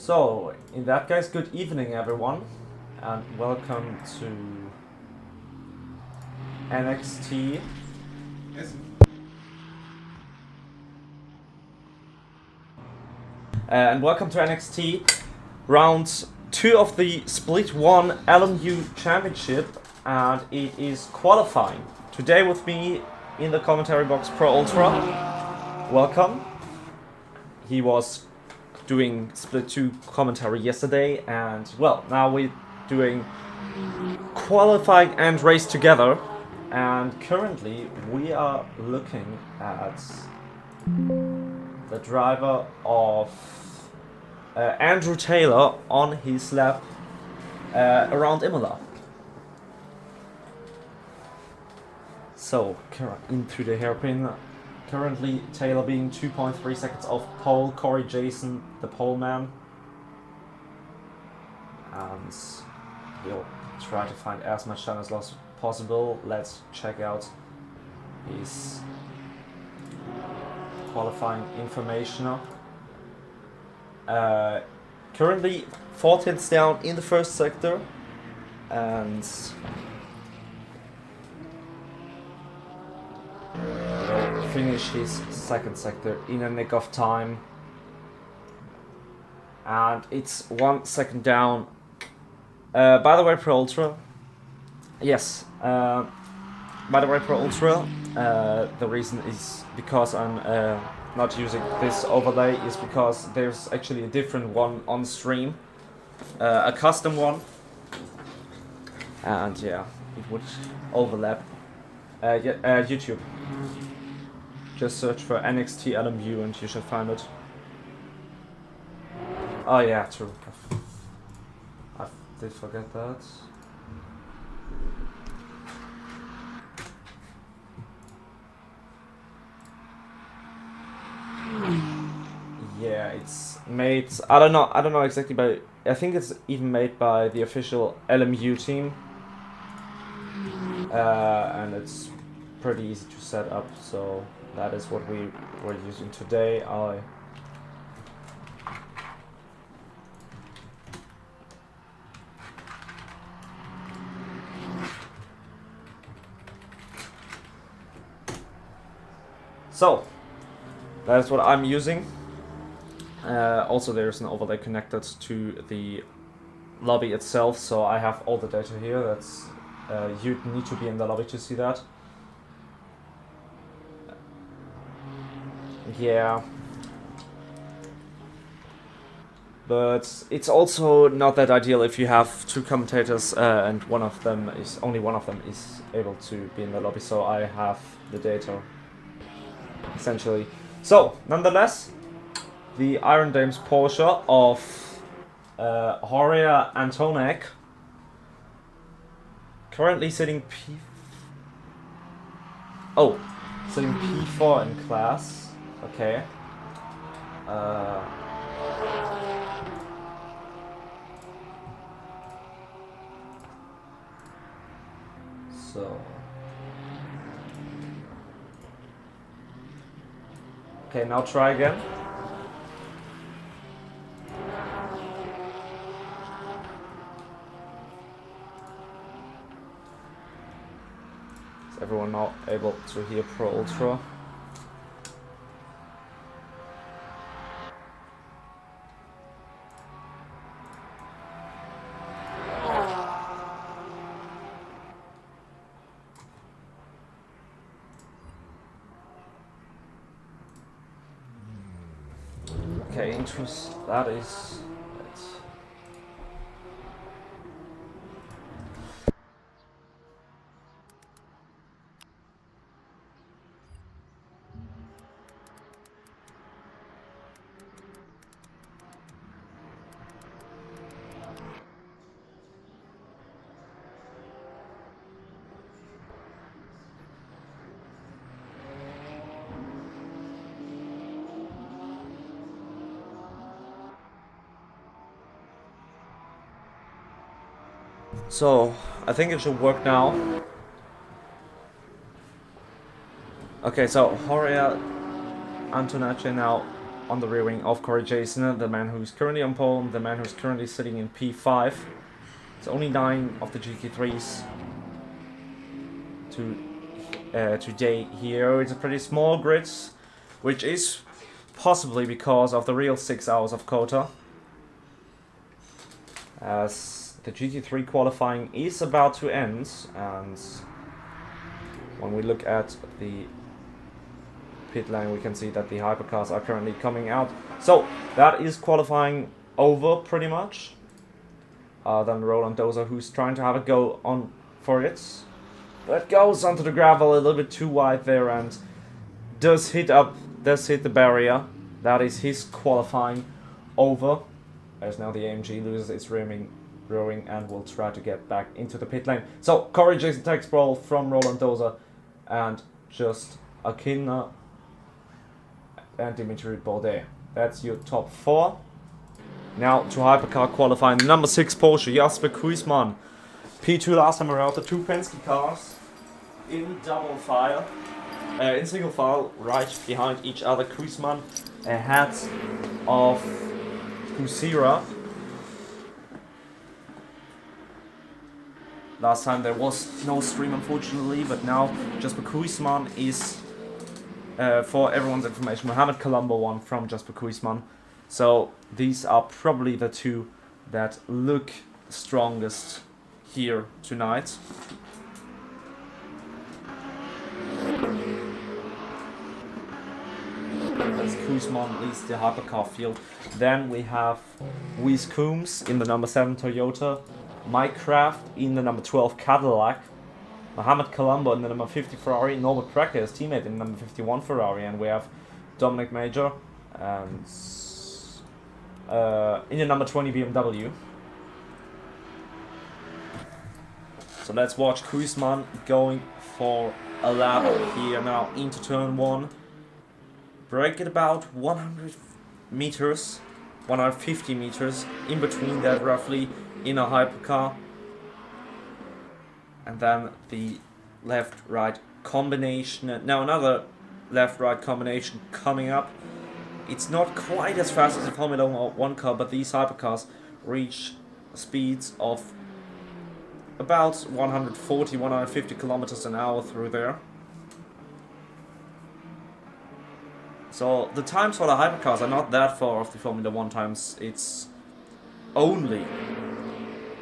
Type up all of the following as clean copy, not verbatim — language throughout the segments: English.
So, in that case, good evening everyone, and welcome to NXT. Yes. And welcome to NXT round 2 of the Split 1 LMU Championship, and it is qualifying. Today with me in the commentary box, Pro Ultra. Welcome. He was doing Split 2 commentary yesterday, and well, now we're doing qualifying and race together. And currently we are looking at the driver of Andrew Taylor on his lap around Imola. So, into the hairpin. Currently, Taylor being 2.3 seconds off pole. Corey Jason, the pole man. And he'll try to find as much time as possible. Let's check out his qualifying information. Currently 14th down in the first sector, and will finish his second sector in a nick of time. And it's 1 second down. By the way, Pro Ultra. Yes. By the way, Pro Ultra. The reason is because I'm not using this overlay is because there's actually a different one on stream, a custom one, and yeah, it would overlap. YouTube. Just search for NXT LMU and you should find it. Oh yeah, true. I did forget that. Yeah, it's made. I don't know exactly, but I think it's even made by the official LMU team, and it's pretty easy to set up. So that is what we were using today. So that's what I'm using. Also, there's an overlay connected to the lobby itself, so I have all the data here. That's you need to be in the lobby to see that. Yeah, but it's also not that ideal if you have two commentators and only one of them is able to be in the lobby. So I have the data essentially. So nonetheless, the Iron Dames Porsche of Horia Antonek, currently sitting sitting P4 in class. Okay. So. Okay, now try again. Is everyone now able to hear Pro Ultra? Okay, that is it. So, I think it should work now. Okay, so Horia Antonace now on the rear wing of Corey Jason, the man who's currently on pole, the man who's currently sitting in P5. It's only 9 of the GT3s today here. It's a pretty small grid, which is possibly because of the real 6 hours of quota, as the GT3 qualifying is about to end, and when we look at the pit lane we can see that the hypercars are currently coming out. So that is qualifying over pretty much. Then Roland Dozer, who's trying to have a go on for it, but goes onto the gravel a little bit too wide there and does hit the barrier. That is his qualifying over, as now the AMG loses its rowing and will try to get back into the pit lane. So Corey Jason takes pole from Roland Dozer, and just Akina and Dimitri Baudet. That's your top 4. Now to hypercar qualifying, number 6 Porsche, Jasper Kruisman. P2 last time around, the 2 Penske cars in double file, in single file, right behind each other. Kruisman ahead of Kusira. Last time there was no stream unfortunately, but now Jasper Kruisman is, for everyone's information, Mohamed Colombo won from Jasper Kruisman. So these are probably the 2 that look strongest here tonight. As Kuzman leads the hypercar field. Then we have Weiss Coombs in the number 7 Toyota, Mike Kraft in the number 12 Cadillac, Mohamed Colombo in the number 50 Ferrari, Norbert Precker, his teammate, in the number 51 Ferrari, and we have Dominic Major and in the number 20 BMW. So let's watch Kuzman going for a lap here now into turn 1. Brake at about 100 meters, 150 meters, in between that roughly in a hypercar. And then the left-right combination. Now another left-right combination coming up. It's not quite as fast as a Formula 1 car, but these hypercars reach speeds of about 140, 150 kilometers an hour through there. So the times for the hypercars are not that far off the Formula 1 times. It's only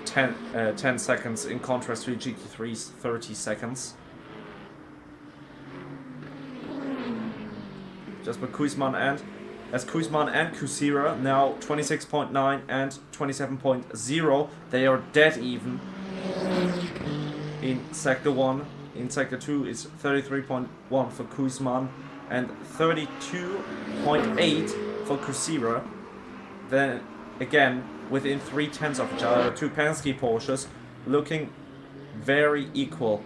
10 seconds in contrast to GT3's 30 seconds. Jasper Kuzman and Kusira now 26.9 and 27.0. They are dead even in Sector 1. In Sector 2 is 33.1 for Kuzman and 32.8 for Kusira. Then again, within 0.3 of each other, 2 Penske Porsches looking very equally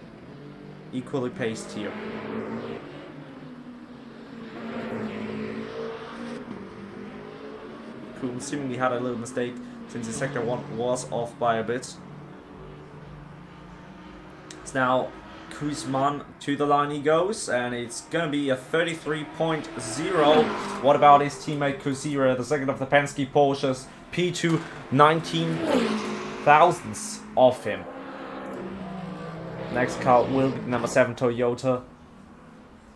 paced here. Kuhn seemingly had a little mistake since his Sector 1 was off by a bit. It's now Kuzman to the line he goes, and it's gonna be a 33.0. What about his teammate Kusira, the second of the Penske Porsches? P2, 19 thousandths off him. Next car will be number 7 Toyota.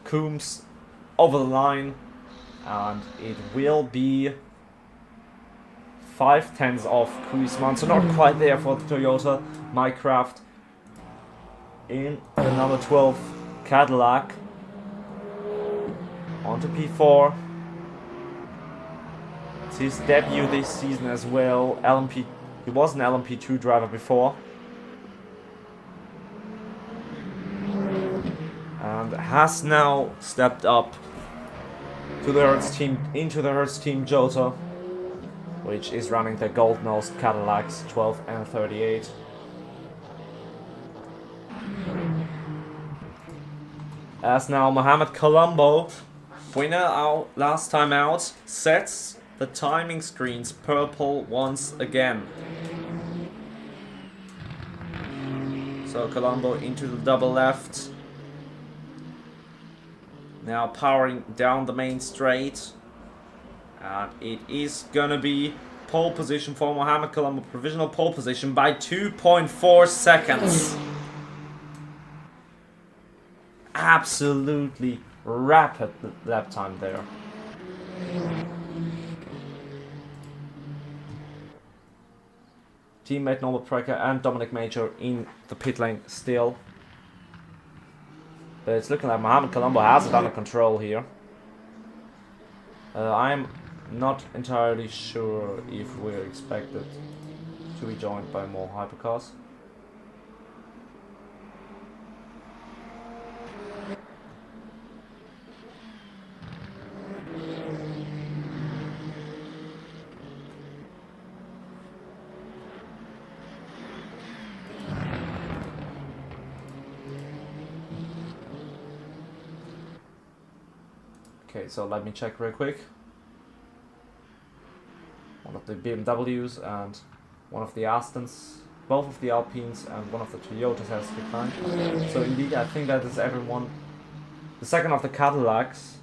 Coombs over the line, and it will be 0.5 off Kuzman, so not quite there for the Toyota. Mike Kraft in the number 12 Cadillac onto P4. It's his debut this season as well. He was an LMP2 driver before, and has now stepped up to the Hertz team, into the Hertz team Jota, which is running the gold-nosed Cadillacs 12 and 38. As now Mohamed Colombo, winner out last time out, sets the timing screens purple once again. So Colombo into the double left. Now powering down the main straight. And it is gonna be pole position for Mohamed Colombo, provisional pole position by 2.4 seconds. Absolutely rapid lap time there. Teammate Norbert Precker and Dominic Major in the pit lane still. But it's looking like Mohamed Colombo has it under control here. I'm not entirely sure if we're expected to be joined by more hypercars. Okay, so let me check real quick. One of the BMWs and one of the Astons, both of the Alpines and one of the Toyotas has declined. So indeed, I think that is everyone. The second of the Cadillacs,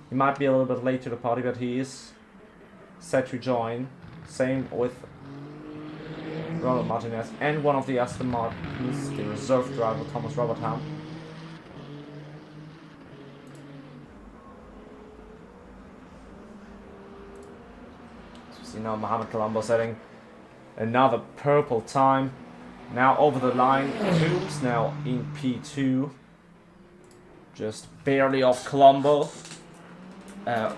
he might be a little bit late to the party, but he is set to join. Same with Ronald Martinez and one of the Aston Martins, the reserve driver Thomas Robertham. You know, Mohamed Colombo setting another purple time. Now over the line, Coombs now in P2. Just barely off Colombo.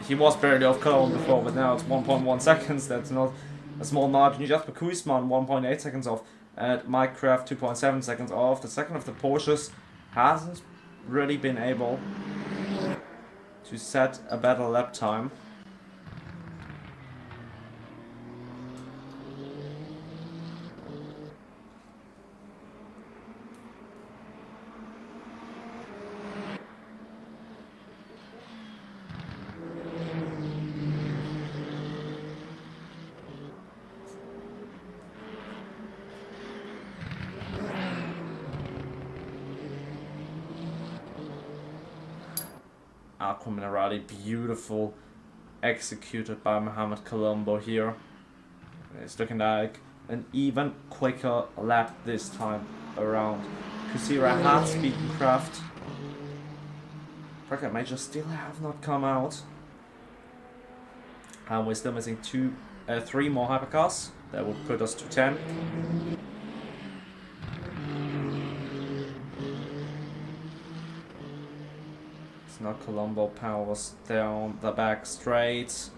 He was barely off Colombo before, but now it's 1.1 seconds. That's not a small margin. Jasper Kuisman 1.8 seconds off. And Mike Kraft 2.7 seconds off. The second of the Porsches hasn't really been able to set a better lap time. Aqua Minerali, beautiful, executed by Mohamed Colombo here. It's looking like an even quicker lap this time around. Kusira has beaten Kraft. Bracket Major still have not come out. And we're still missing 3 more hypercars. That would put us to 10. Now Colombo powers down the back straight,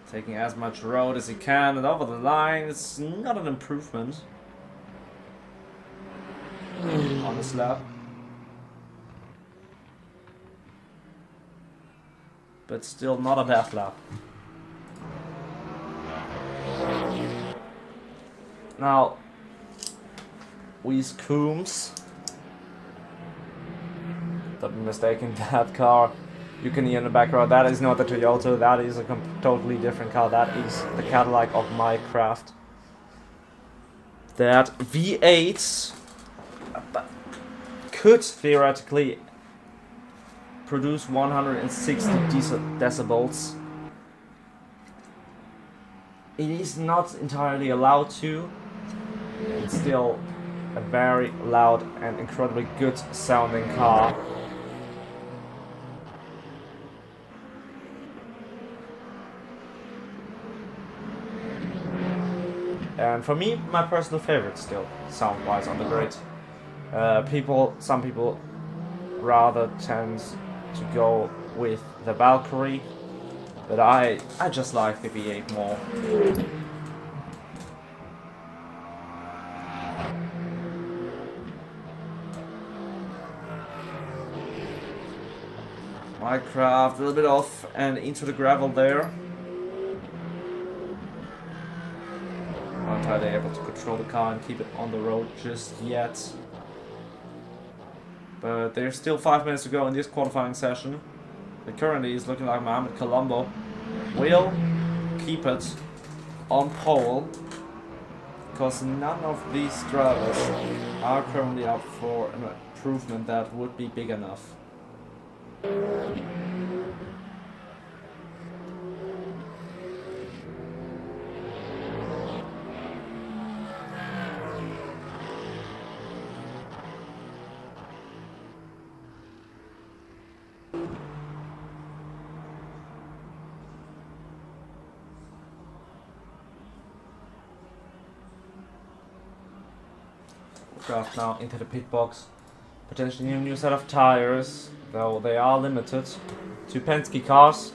taking as much road as he can, and over the line. It's not an improvement on this lap, but still not a bad lap. Now, Weiss Coombs. Don't be mistaken, that car you can hear in the background, that is not the Toyota, that is a totally different car. That is the Cadillac of Mike Kraft. That V8 could theoretically produce 160 decibels. It is not entirely allowed to. It's still a very loud and incredibly good sounding car. And for me, my personal favorite still, sound-wise, on the grid. Some people rather tend to go with the Valkyrie, but I just like the V8 more. Minecraft, a little bit off and into the gravel there. Not entirely able to control the car and keep it on the road just yet. But there's still 5 minutes to go in this qualifying session. It currently is looking like Mohamed Colombo will keep it on pole, because none of these drivers are currently up for an improvement that would be big enough. draft now into the pit box. Potentially a new set of tires, though they are limited. 2 Penske cars.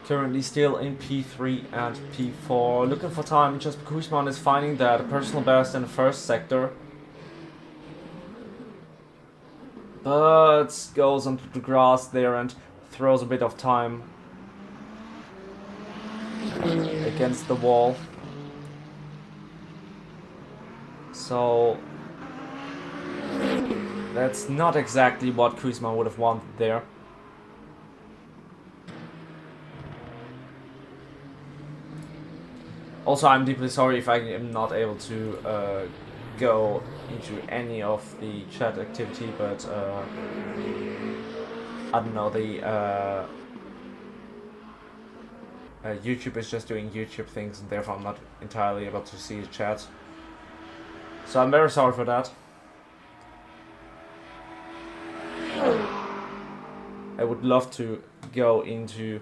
Currently still in P3 and P4. Looking for time, just Kuzman is finding that a personal best in the first sector. But goes onto the grass there and throws a bit of time against the wall. So that's not exactly what Kuzma would have wanted there. Also, I'm deeply sorry if I am not able to go into any of the chat activity, but I don't know, the YouTube is just doing YouTube things, and therefore I'm not entirely able to see the chat. So I'm very sorry for that. I would love to go into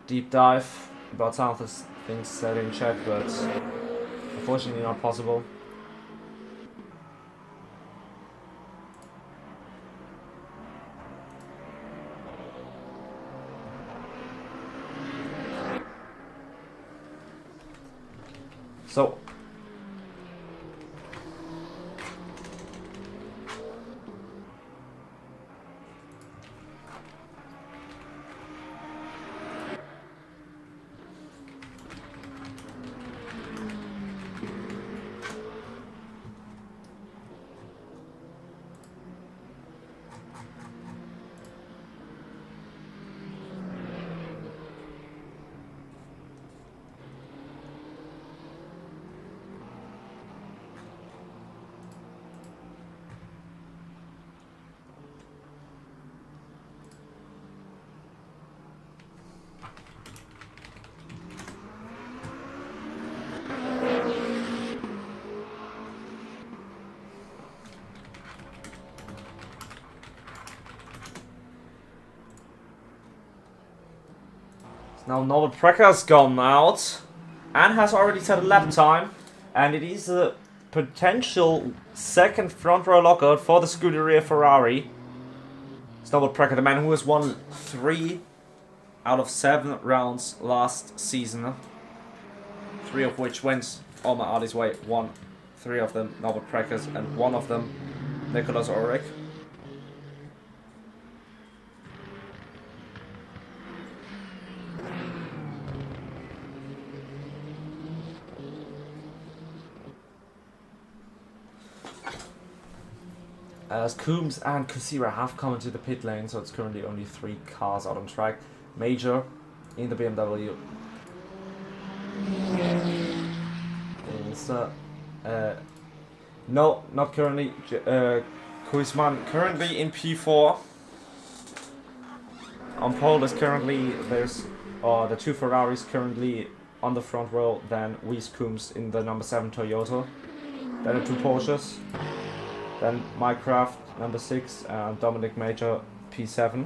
deep dive about some of the things said in chat, but unfortunately not possible. So now Norbert Precker has gone out and has already set a lap time, and it is a potential second front row lockout for the Scuderia Ferrari. It's Norbert Precker, the man who has won 3 out of 7 rounds last season, 3 of which went Omar Ali's way. 3 of them Norbert Precker's, and 1 of them Nicholas Ulrich. As Coombs and Kusira have come into the pit lane, so it's currently only 3 cars out on track. Major in the BMW. No, not currently. Kuzman currently in P4. On pole is currently, there's the 2 Ferraris currently on the front row, then Weiss Coombs in the number 7 Toyota. Then the 2 Porsches. Then Mycraft, number 6, and Dominic Major, P7.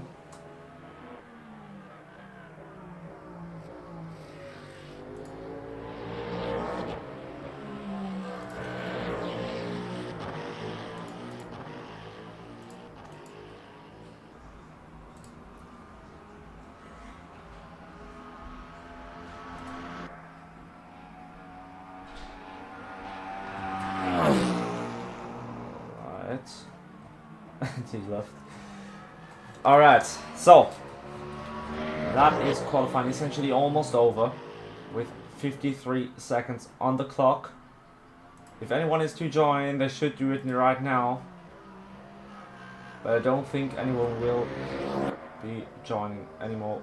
He left. Alright, so that is qualifying essentially almost over with 53 seconds on the clock. If anyone is to join, they should do it right now, but I don't think anyone will be joining anymore.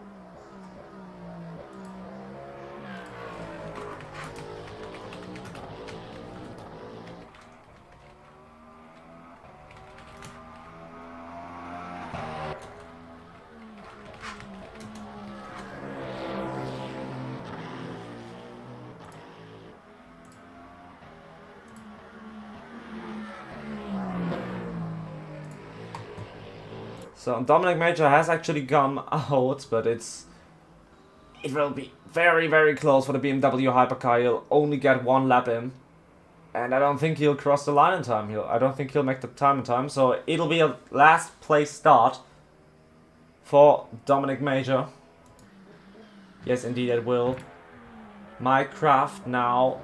So Dominic Major has actually come out, but it will be very, very close for the BMW hypercar. He'll only get 1 lap in. And I don't think he'll cross the line in time. I don't think he'll make the time in time. So it'll be a last place start for Dominic Major. Yes, indeed it will. Minecraft now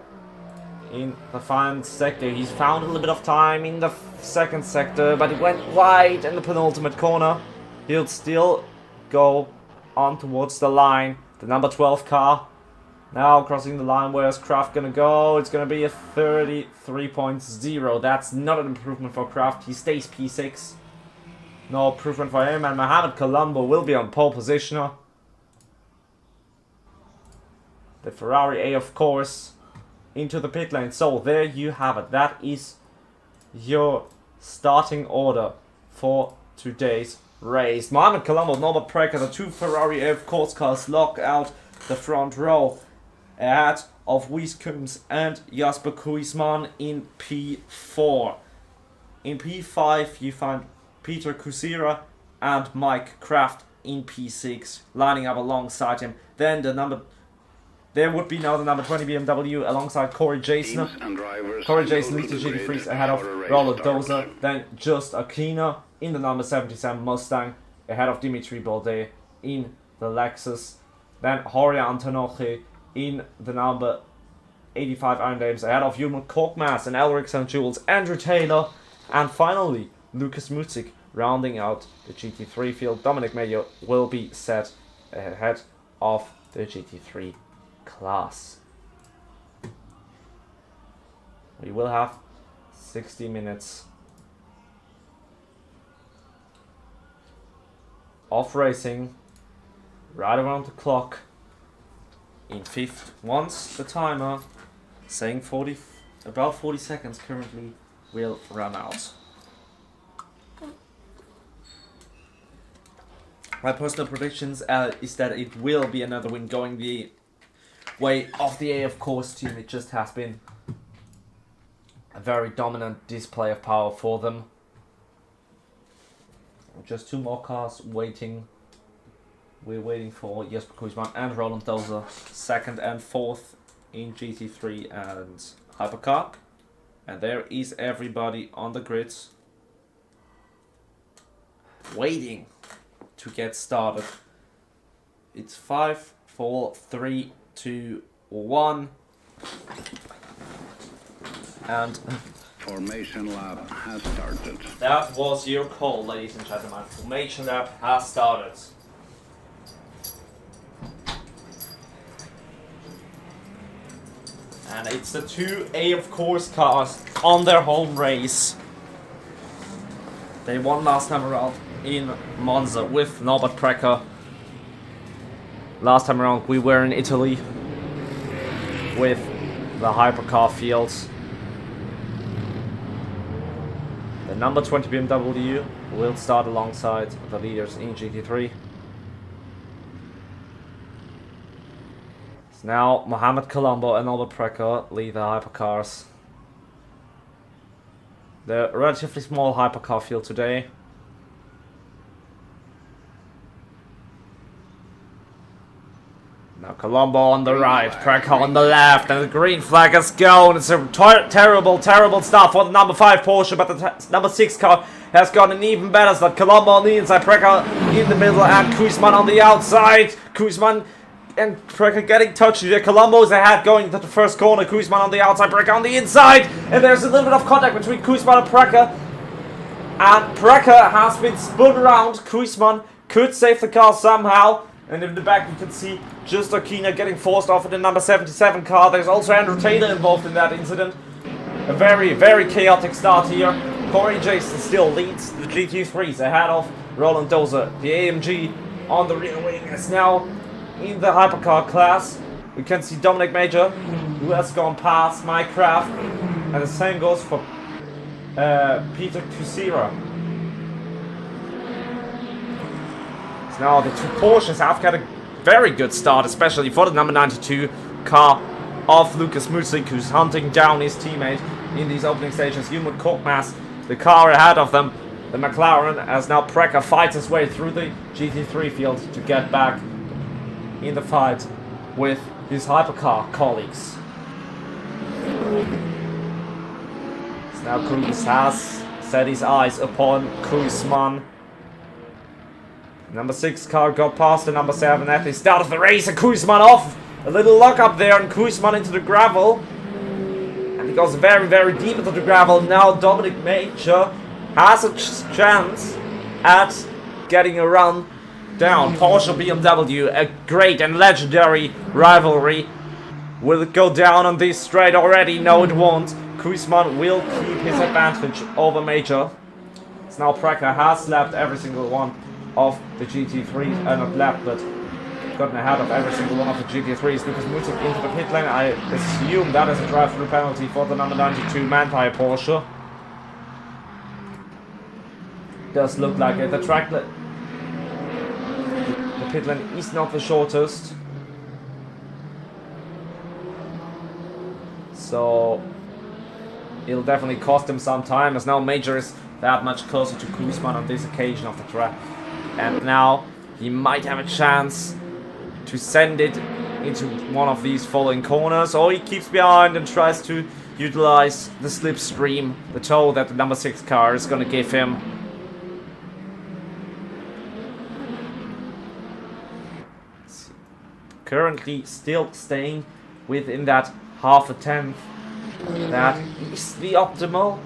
in the final sector. He's found a little bit of time in the second sector, but it went wide in the penultimate corner. He'll still go on towards the line. The number 12 car now crossing the line. Where's Kraft gonna go? It's gonna be a 33.0. That's not an improvement for Kraft. He stays P6. No improvement for him. And Mohamed Colombo will be on pole positioner. The Ferrari A, of course, into the pit lane. So there you have it. That is your starting order for today's race. Mohamed Colombo, Norbert Precker, the two Ferrari A, of course, cars lock out the front row ahead of Wies Kums and Jasper Kuisman in P4. In P5 you find Peter Kusira and Mike Kraft in P6 lining up alongside him. Then there would be now the number 20 BMW alongside Corey Jason. Corey Jason leads the GT3s ahead of Roland Dozer. Then Just Aquina in the number 77 Mustang ahead of Dimitri Baldet in the Lexus. Then Jorge Antonoche in the number 85 Iron Dames ahead of Human Korkmaz and Elric St. Jules, Andrew Taylor, and finally Lucas Mutzik rounding out the GT3 field. Dominic Mayo will be set ahead of the GT3 class. We will have 60 minutes of racing right around the clock in fifth. Once the timer saying about 40 seconds currently will run out. My personal predictions is that it will be another win going the way of the A, of course, team. It just has been a very dominant display of power for them. Just two more cars waiting. We're waiting for Jesper Kuisman and Roland Dozer, second and fourth in GT3 and Hypercar. And there is everybody on the grids waiting to get started. It's 5, 4, 3, 2, 1. And Formation lap has started. That was your call, ladies and gentlemen. Formation lap has started. And it's the two A, of course, cars on their home race. They won last time around in Monza with Norbert Precker. Last time around we were in Italy with the hypercar fields. The number 20 BMW will start alongside the leaders in GT3. So now Mohamed Colombo and Norbert Precker lead the hypercars. The relatively small hypercar field today. Now Colombo on the right, Precker on the left, and the green flag has gone. It's a terrible start for the number 5 Porsche, but the number 6 car has got an even better start. Colombo on the inside, Precker in the middle, and Kuisman on the outside. Kuisman and Precker getting touched here. Colombo is ahead going into the first corner. Kuisman on the outside, Precker on the inside, and there's a little bit of contact between Kuisman and Precker. And Precker has been spun around. Kuisman could save the car somehow. And in the back you can see Just Aquina getting forced off of the number 77 car. There's also Andrew Taylor involved in that incident. A very chaotic start here. Corey Jason still leads the GT3s ahead of Roland Dozer. The AMG on the rear wing is now in the hypercar class. We can see Dominic Major, who has gone past Mike Kraft. And the same goes for Peter Kusira. Now the two Porsches have got a very good start, especially for the number 92 car of Lucas Mutzik, who's hunting down his teammate in these opening stages. Human Korkmaz, the car ahead of them, the McLaren, as now Precker fights his way through the GT3 field to get back in the fight with his hypercar colleagues. Now Cruz has set his eyes upon Koosman. Number 6 car got past the number 7 at the start of the race, and Koosman off. A little lock up there, and Koosman into the gravel. And he goes very, very deep into the gravel. Now Dominic Major has a chance at getting a run down. Porsche BMW, a great and legendary rivalry. Will it go down on this straight already? No, it won't. Koosman will keep his advantage over Major. So now Precker has lapped every single one of the GT3s, not lapped, but gotten ahead of every single one of the GT3s. Lucas Mutic into the pit lane. I assume that is a drive-through penalty for the number 92 Manthey Porsche. Does look like it. The pit lane is not the shortest. So it'll definitely cost him some time, as now Major is that much closer to Koosman on this occasion of the track. And now he might have a chance to send it into one of these following corners, or he keeps behind and tries to utilize the slipstream, the tow that the number 6 car is going to give him. Currently still staying within that half a tenth. That is the optimal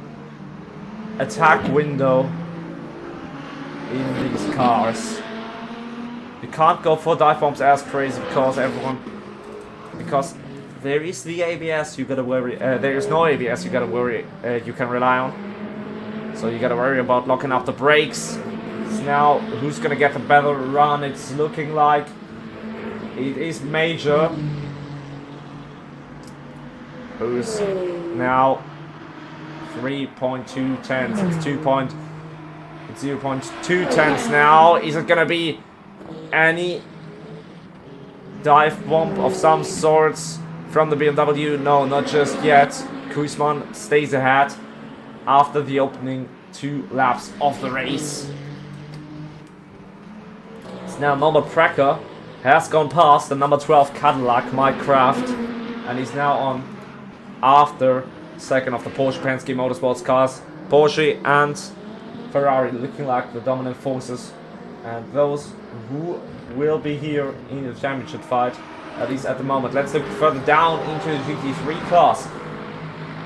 attack window in these cars. You can't go for dive bombs as crazy because there is the ABS you gotta worry. There is no ABS you gotta worry. You can rely on. So you gotta worry about locking up the brakes. So now who's gonna get the better run? It's looking like it is Major, who's now 3.2 tenths. It's 0.2 tenths now. Is it gonna be any dive bomb of some sorts from the BMW? No, not just yet. Koosman stays ahead after the opening 2 laps of the race. So now Norbert Precker has gone past the number 12 Cadillac, Mike Kraft, and he's now on after second of the Porsche Penske Motorsports cars. Porsche and Ferrari looking like the dominant forces, and those who will be here in the championship fight, at least at the moment. Let's look further down into the GT3 class.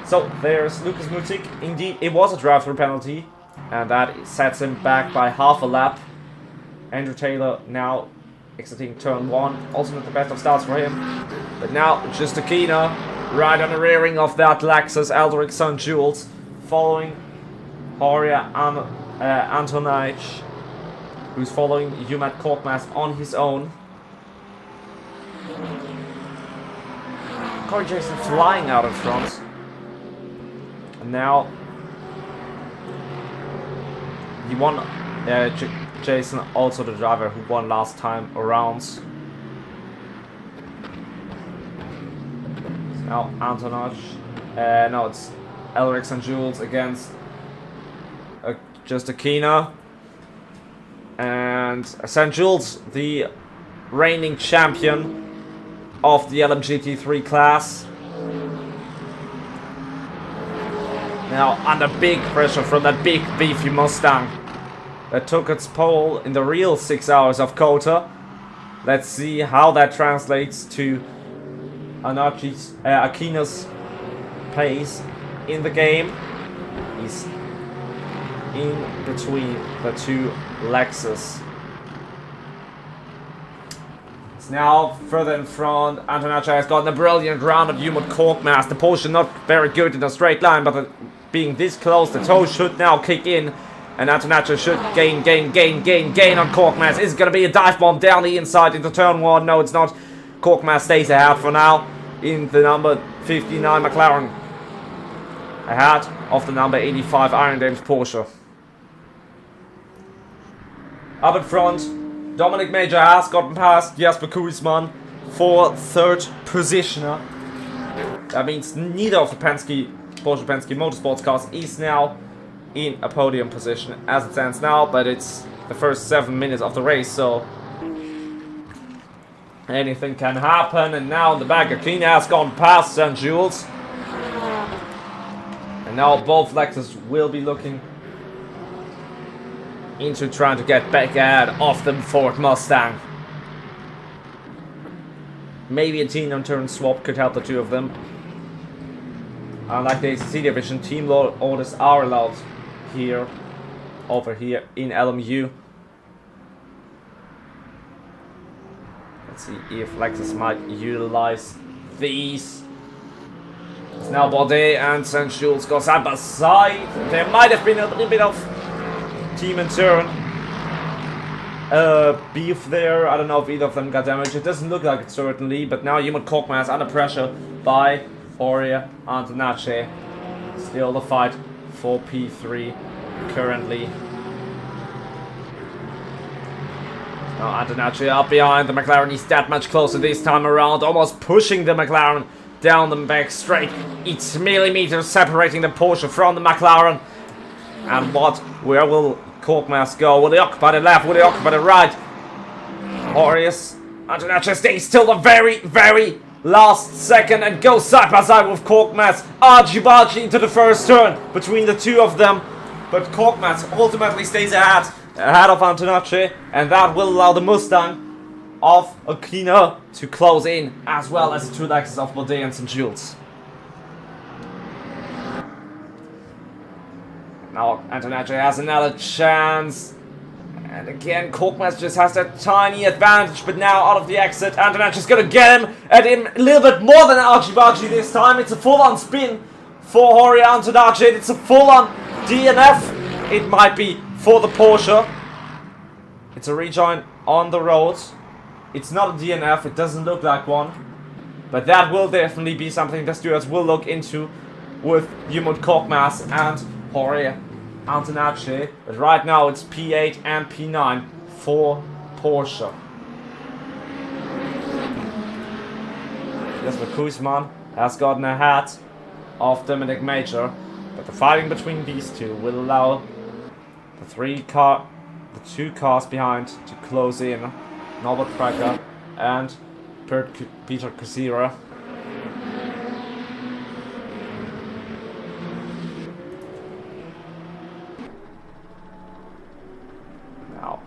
So there's Lucas Mutic. Indeed, it was a drive-through penalty, and that sets him back by half a lap. Andrew Taylor now exiting turn 1, also not the best of starts for him. But now just Akina right on the rearing of that Lexus Eldrick St. Jules, following Horia Antonich, who's following Umat Korkmaz on his own. Corey Jason flying out in front. And now he won. Jason, also the driver who won last time around. So now Antonich. No, it's Elric St. Jules against just Akina. And St. Jules, the reigning champion of the LMGT3 class. Now under big pressure from that big beefy Mustang that took its pole in the real 6 hours of COTA. Let's see how that translates to Akina's pace in the game. He's in between the 2 Lexus. It's now further in front. Antonacci has gotten a brilliant round of Umut Korkmaz. The Porsche not very good in a straight line, but being this close, the toe should now kick in. And Antonacci should gain on Korkmaz. Is it going to be a dive bomb down the inside into turn 1? No, it's not. Korkmaz stays ahead for now in the number 59 McLaren. Ahead of the number 85 Iron Dames Porsche. Up in front, Dominic Major has gotten past Jasper Koosman for 3rd positioner. That means neither of the Porsche Penske Motorsports cars is now in a podium position as it stands now, but it's the first 7 minutes of the race, so anything can happen. And now in the back, Akina has gone past St. Jules. And And now both Lexus will be looking into trying to get back ahead of the Ford Mustang. Maybe a team on turn swap could help the two of them. Unlike the ACC division, team orders are allowed here, over here in LMU. Let's see if Lexus might utilize these. It's now Baudet and St. Jules go side by side. There might have been a little bit of team and turn beef there. I don't know if either of them got damaged. It doesn't look like it certainly, but now Human Korkmaz is under pressure by Horia Antonace. Still the fight for P3 currently. Now Antonace up behind the McLaren. He's that much closer this time around, almost pushing the McLaren down the back straight. It's millimeters separating the Porsche from the McLaren. And where will Korkmaz go? Will he occupy the left? Will he occupy the right? Horace Antonace stays till the very, very last second and goes side by side with Korkmaz. Argy-bargy into the first turn between the two of them. But Korkmaz ultimately stays ahead of Antonace, and that will allow the Mustang of Aquino to close in, as well as the two Lexus of Baudet and St. Jules. Now Antonace has another chance. And again, Korkmaz just has that tiny advantage, but now out of the exit, Antonace is going to get him at him a little bit more than Argy-bargy this time. It's a full-on spin for Horia Antonace. It's a full-on DNF. It might be for the Porsche. It's a rejoin on the road. It's not a DNF. It doesn't look like one. But that will definitely be something the stewards will look into with Umut Korkmaz and Horia Antonace. But right now it's P8 and P9 for Porsche. Jesper Koosman has gotten ahead of Dominic Major. But the fighting between these two will allow the two cars behind to close in. Norbert Prager and Peter Kusira. Now.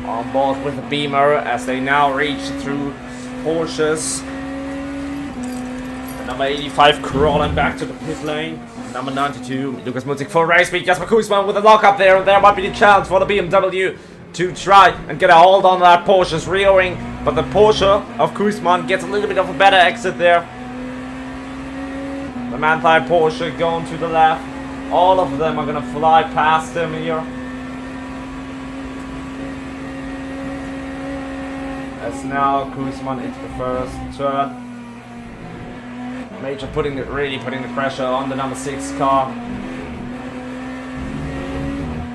On board with the Beamer as they now reach through Porsches. The number 85 crawling back to the pit lane. Number 92, Lucas Mutzig for race speed. Jasper Koosman with a lock up there, and there might be the chance for the BMW to try and get a hold on that Porsche's rear wing. But the Porsche of Koosman gets a little bit of a better exit there. The Manthai Porsche going to the left. All of them are going to fly past him here. As now Koosman into the first turn. Major really putting the pressure on the number 6 car.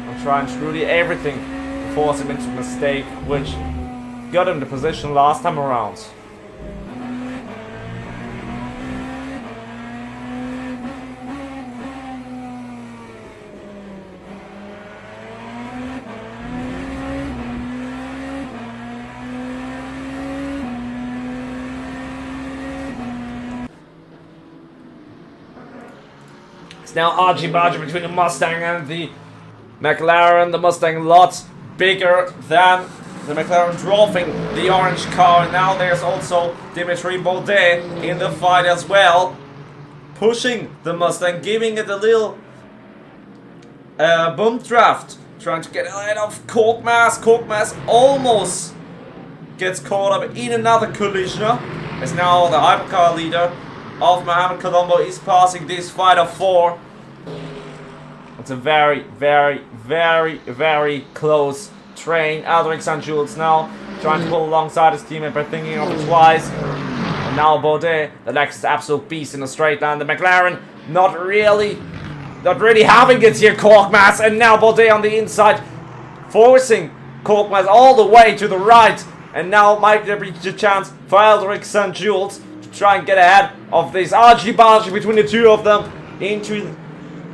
I'm trying truly everything to force him into a mistake, which got him the position last time around. It's now argy-bargy between the Mustang and the McLaren. The Mustang lots bigger than the McLaren, drawing the orange car. And now there's also Dimitri Baudet in the fight as well, pushing the Mustang, giving it a little bump draft, trying to get ahead of Korkmaz. Korkmaz almost gets caught up in another collision. As now the hypercar leader of Mohamed Colombo is passing this fight of 4. It's a very, very, very, very close train. Aldrich St. Jules now trying to pull alongside his teammate by thinking of it twice. And now Baudet, the next absolute beast in a straight line. The McLaren not really having it here, Korkmaz. And now Baudet on the inside, forcing Korkmaz all the way to the right. And now might there be the chance for Aldrich St. Jules to try and get ahead of this argy-bargy between the two of them. into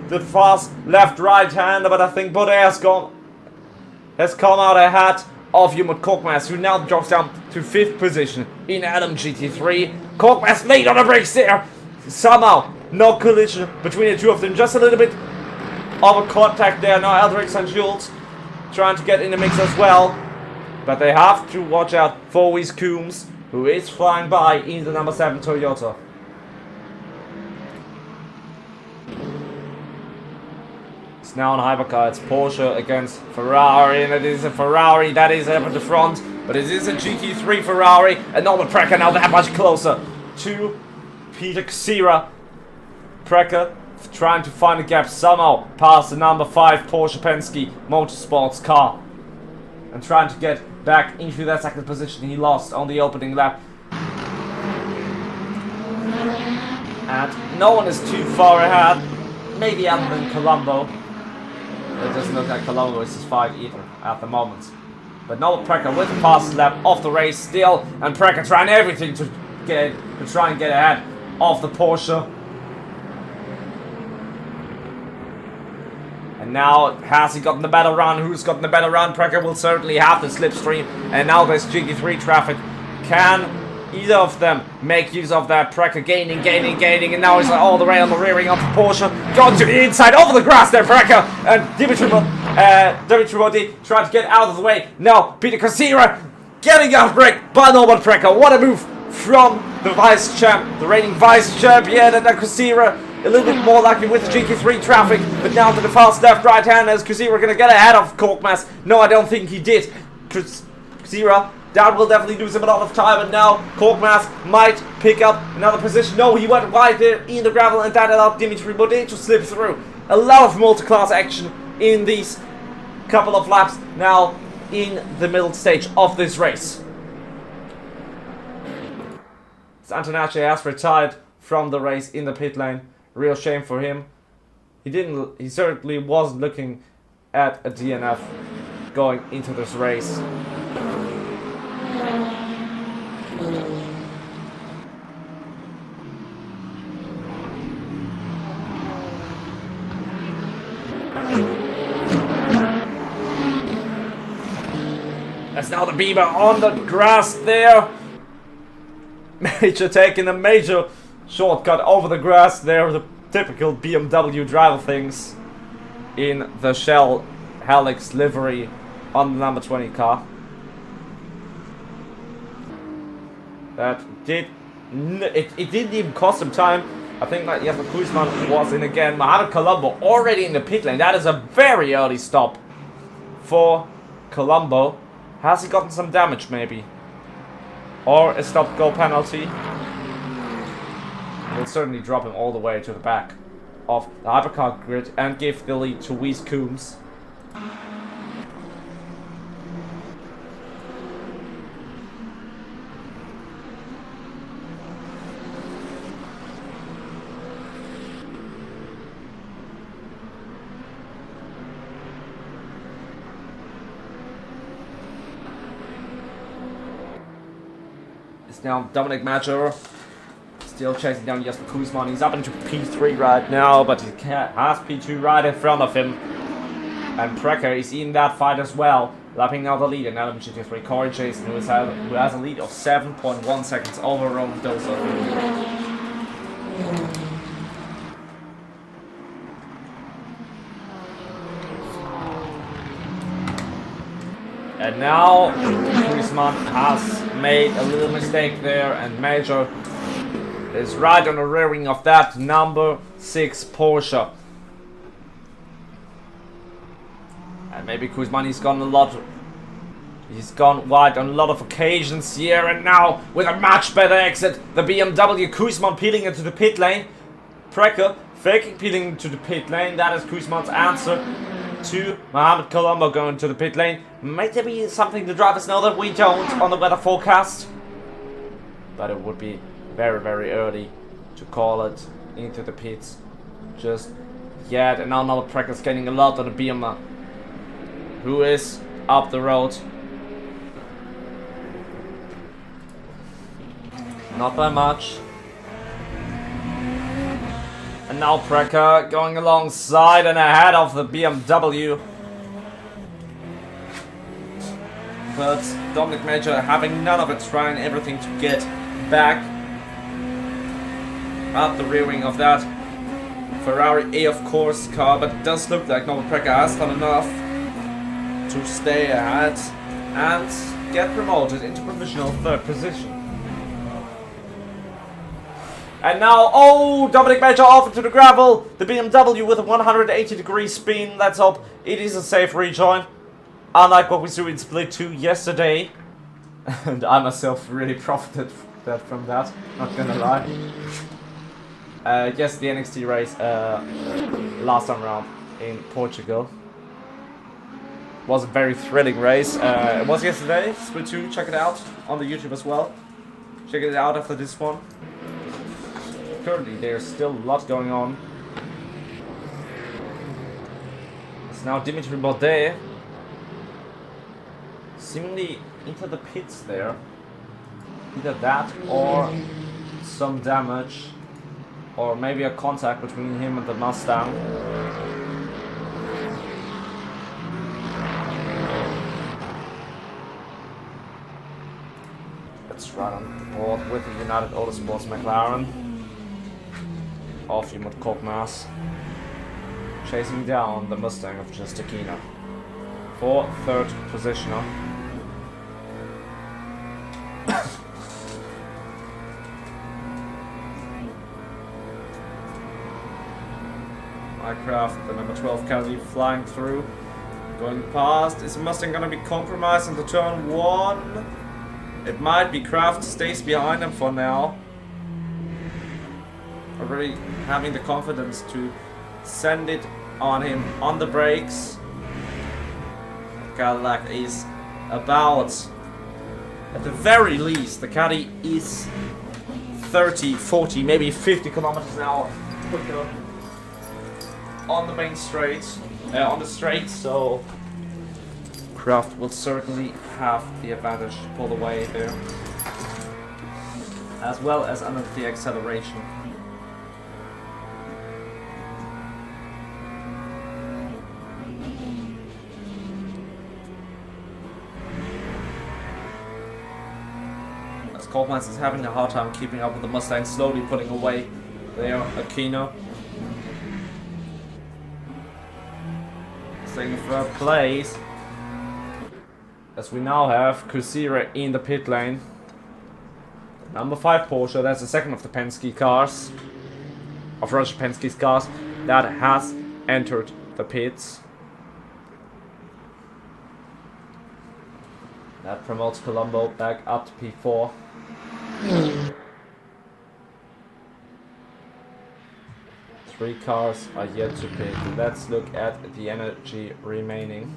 the fast left-right hander, but I think Bode has come out ahead of Umut Korkmaz, who now drops down to 5th position in LMGT3. Korkmaz late on the brakes there. Somehow, no collision between the two of them. Just a little bit of a contact there. Now Eldrix and Jules trying to get in the mix as well. But they have to watch out for Wies Coombs, who is flying by in the number 7 Toyota. It's now on hypercar. It's Porsche against Ferrari, and it is a Ferrari that is up at the front. But it is a GT3 Ferrari, and Norbert Precker now that much closer to Peter Ksira. Precker trying to find a gap somehow past the number 5 Porsche Penske Motorsports car. And trying to get back into that 2nd position he lost on the opening lap. And no one is too far ahead. Maybe other than Colombo. It doesn't look like Colombo is his fight either at the moment. But Norbert Precker with the fast lap of the race still. And Precker trying everything to try and get ahead of the Porsche. And now, has he gotten the better run? Who's gotten the better run? Precker will certainly have the slipstream. And now there's GT3 traffic. Can either of them make use of that? Precker gaining. And now he's all the way on the rearing of the Porsche. Going to the inside, over the grass there, Precker. And Dimitri Modi trying to get out of the way. Now, Peter Ksira getting out brake by Norbert Precker. What a move from the vice champ, the reigning vice champion. And then Ksira a little bit more lucky with the GT3 traffic, but now to the fast left-right hand as Ksira going to get ahead of Korkmaz. No, I don't think he did. Ksira, that will definitely lose him a lot of time, and now Korkmaz might pick up another position. No, he went wide there in the gravel, and that allowed Dimitri Bode to slip through. A lot of multi-class action in these couple of laps now in the middle stage of this race. Antonacci has retired from the race in the pit lane. Real shame for him. He certainly wasn't looking at a DNF going into this race. That's now the Beamer on the grass there. Major taking a major shortcut over the grass there. The typical BMW driver things in the Shell Helix livery on the number 20 car. That did... It didn't even cost him time. I think that Jesper Kuzman was in again. Mohamed Colombo already in the pit lane. That is a very early stop for Colombo. Has he gotten some damage maybe? Or a stop-go penalty? Will certainly drop him all the way to the back of the hypercar grid and give the lead to Wies Coombs. It's now Dominic Major. Still chasing down Jesper Kuzman. He's up into P3 right now, but he has P2 right in front of him. And Precker is in that fight as well, lapping now the lead in LMGT3. Corey Jason, who has a lead of 7.1 seconds over Roman Dosa. And now Kuzman has made a little mistake there, and Major is right on the rearing of that number 6 Porsche. And maybe Kuzman, he's gone wide on a lot of occasions here, and now with a much better exit, the BMW. Kuzman peeling into the pit lane. Precker faking peeling into the pit lane. That is Kuzman's answer to Mohamed Colombo going to the pit lane. Might there be something the drivers know that we don't on the weather forecast? But it would be very, very early to call it into the pits just yet. And now Norbert Precker's getting a lot on the BMR, who is up the road. Not by much. And And now Precker going alongside and ahead of the BMW. But Dominic Major having none of it, trying everything to get back at the rear wing of that Ferrari A of course car, but it does look like Norbert Precker has done enough to stay ahead and get promoted into provisional third position. And now, oh, Dominic Major off into the gravel. The BMW with a 180-degree spin. Let's hope it is a safe rejoin. Unlike what we saw in Split 2 yesterday. And I myself really profited from that, not gonna lie. Yes, the NXT race last time around in Portugal was a very thrilling race. It was yesterday, Split 2, check it out on the YouTube as well. Check it out after this one. Currently, there's still a lot going on. It's now Dimitri Baudet seemingly into the pits there. Either that or some damage, or maybe a contact between him and the Mustang. Let's run on board with the United Autosports McLaren. Off you with Korkmaz, chasing down the Mustang of Justakina for third positioner. Minecraft, the number 12 Caddy flying through, going past. Is the Mustang gonna be compromised into turn 1? It might be. Kraft stays behind him for now. Already having the confidence to send it on him on the brakes. Cadillac is about, at the very least, the Caddy is 30, 40, maybe 50 kilometers an hour quicker on the main straight, on the straight, so Kraft will certainly have the advantage to pull away there, as well as under the acceleration. Korkmaz is having a hard time keeping up with the Mustang, slowly putting away there Aquino. Staying in third place, as we now have Kusira in the pit lane. Number 5 Porsche, that's the second of the Penske cars, of Roger Penske's cars, that has entered the pits. That promotes Colombo back up to P4. Three cars are yet to pick. Let's look at the energy remaining.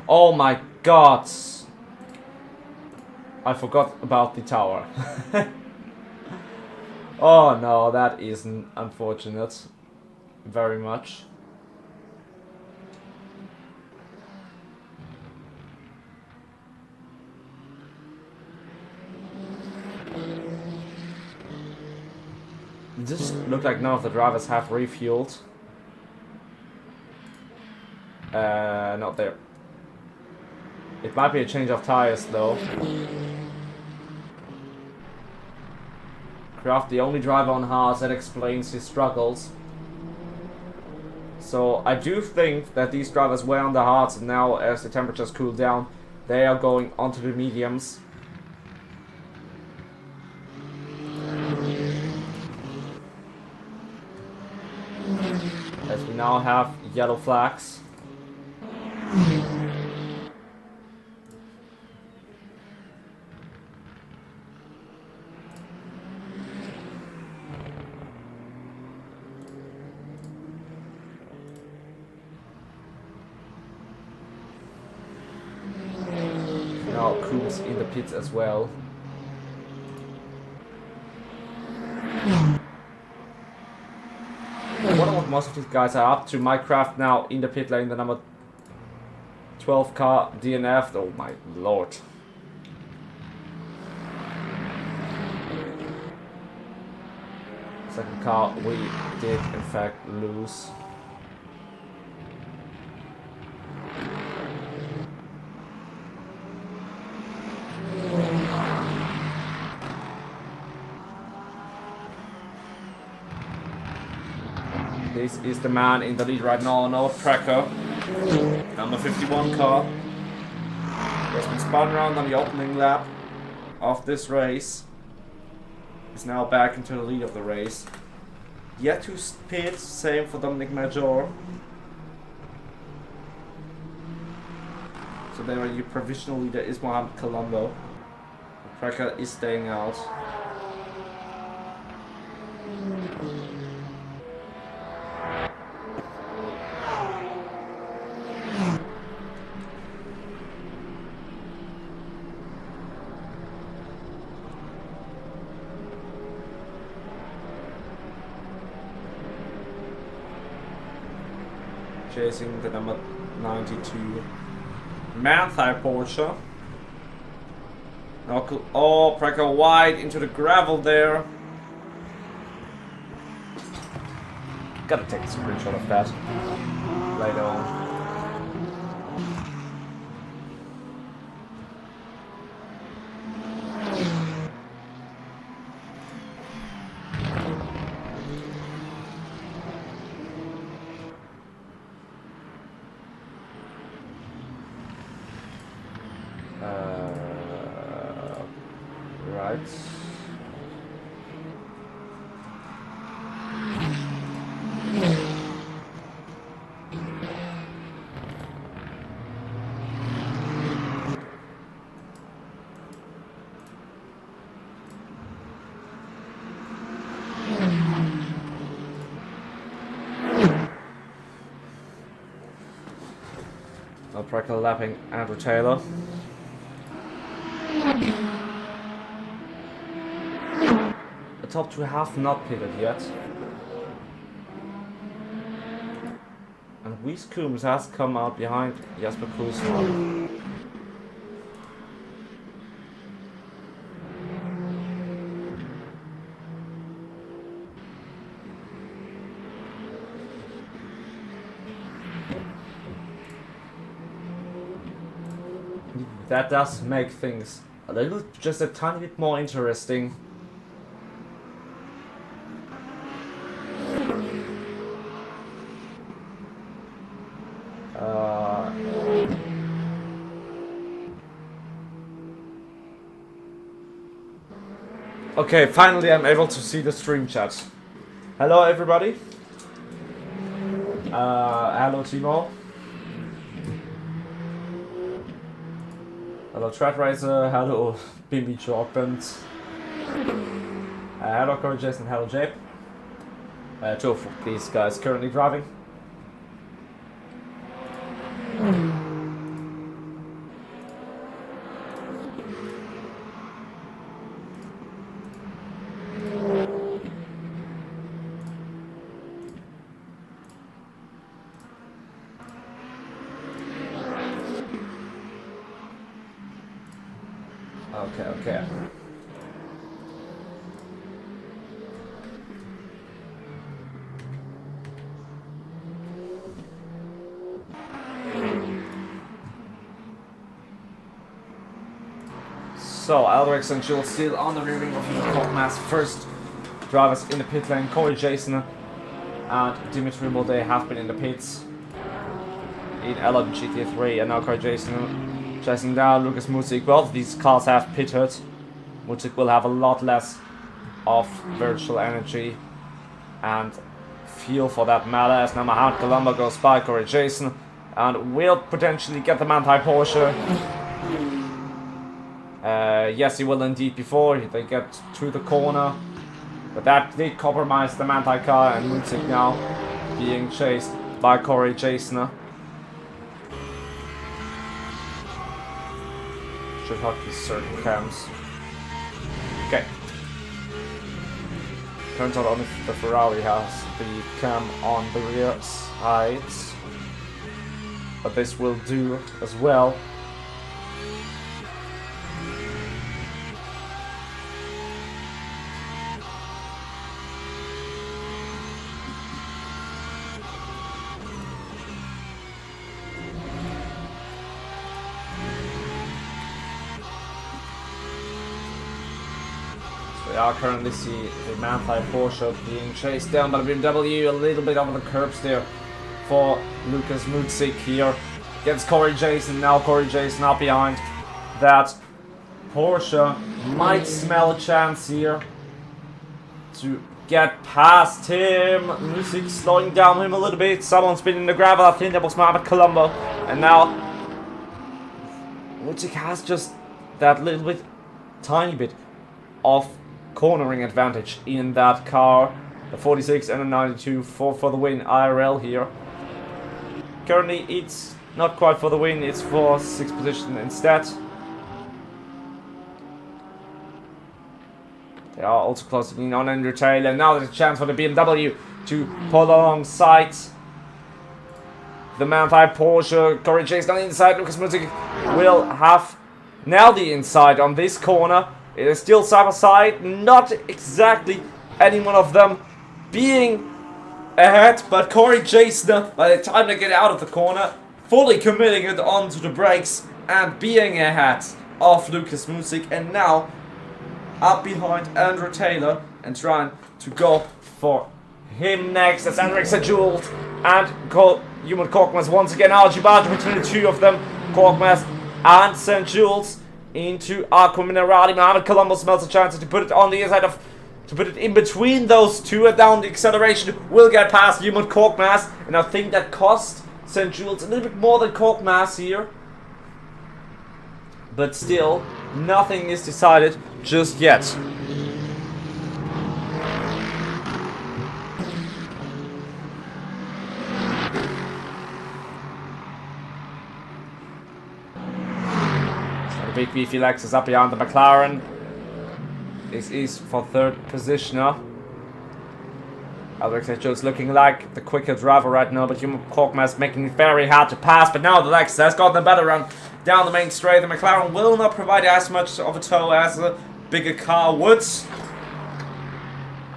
Oh my god! I forgot about the tower. Oh no, that is unfortunate. Very much. It just looked like none of the drivers have refueled. Not there. It might be a change of tires though. Kraft, the only driver on Haas, that explains his struggles. So I do think that these drivers were on the hards, and now as the temperatures cool down, they are going onto the mediums. As we now have yellow flags. Now Cools in the pits as well. I wonder what most of these guys are up to. Minecraft now in the pit lane, the number 12 car DNF. Oh my lord. Second car we did in fact lose. This is the man in the lead right now, Noah Tracker. Number 51 car. He has been spun around on the opening lap of this race. Is now back into the lead of the race. Yet to pit, same for Dominic Major. So there your provisional leader is Mohamed Colombo. The Tracker is staying out. Chasing the number 92 Manthai Porsche. Oh, Tracker wide into the gravel there. Gotta take a screenshot of that later on. Right. Now Tracker lapping Andrew Taylor. The top two have not pitted yet. And Weiss Coombs has come out behind Jasper Kuzma. That does make things a little, just a tiny bit more interesting. Okay, finally I'm able to see the stream chat. Hello everybody. Hello Timo. Hello Tradracer, hello Bimby Chalkband. Hello Corey Jason, hello Jape. Two of these guys currently driving. Okay. So, Aldrich and Jules still on the rear wing of the top mass. First drivers in the pit lane, Corey Jason and Dimitri Molde have been in the pits in L11 GT3, and now Corey Jason chasing down Lucas Musik. Both of these cars have pitted. Musik will have a lot less of virtual energy and fuel for that matter as now Mohamed Colombo goes by Corey Jason and will potentially get the Manthai Porsche. Yes, he will indeed before they get to the corner, but that did compromise the Manthai car, and Musik now being chased by Corey Jason. Should have these certain cams. Okay. Turns out only the Ferrari has the cam on the rear side, but this will do as well. I currently see the Manthai Porsche being chased down by the BMW, a little bit over the curbs there for Lucas Mutzik here against Corey Jason. Now Corey Jason up behind that Porsche, might smell a chance here to get past him. Mutzik slowing down him a little bit. Someone's been in the gravel. I think that was Mohamed Colombo. And now Mutzik has just that little bit, tiny bit of cornering advantage in that car. The 46 and the 92 for the win IRL here. Currently it's not quite for the win, it's for 6th position instead. They are also closing in on Andrew Taylor. Now there's a chance for the BMW to pull alongside the Manthai Porsche. Corey Jason on the inside. Lucas Mutzik will have now the inside on this corner. It is still side by side. Not exactly any one of them being ahead, but Corey Jason, by the time they get out of the corner, fully committing it onto the brakes and being ahead of Lucas Mutzik. And now up behind Andrew Taylor and trying to go for him next. That's Andrew Jules and Human Korkmaz once again. Aljibaja between the two of them. Korkmaz and St. Jules into Aqua Minerali. Mohamed Colombo smells a chance to put it on the inside of, to put it in between those two, and down the acceleration will get past Human Korkmaz. And I think that cost St. Jules a little bit more than Korkmaz here. But still, nothing is decided just yet. So the big beefy Lexus up behind the McLaren. This is for 3rd positioner. Alex Jones looking like the quicker driver right now, but Human Korkmaz making it very hard to pass. But now the Lexus has got the better run down the main straight. The McLaren will not provide as much of a tow as a bigger car would.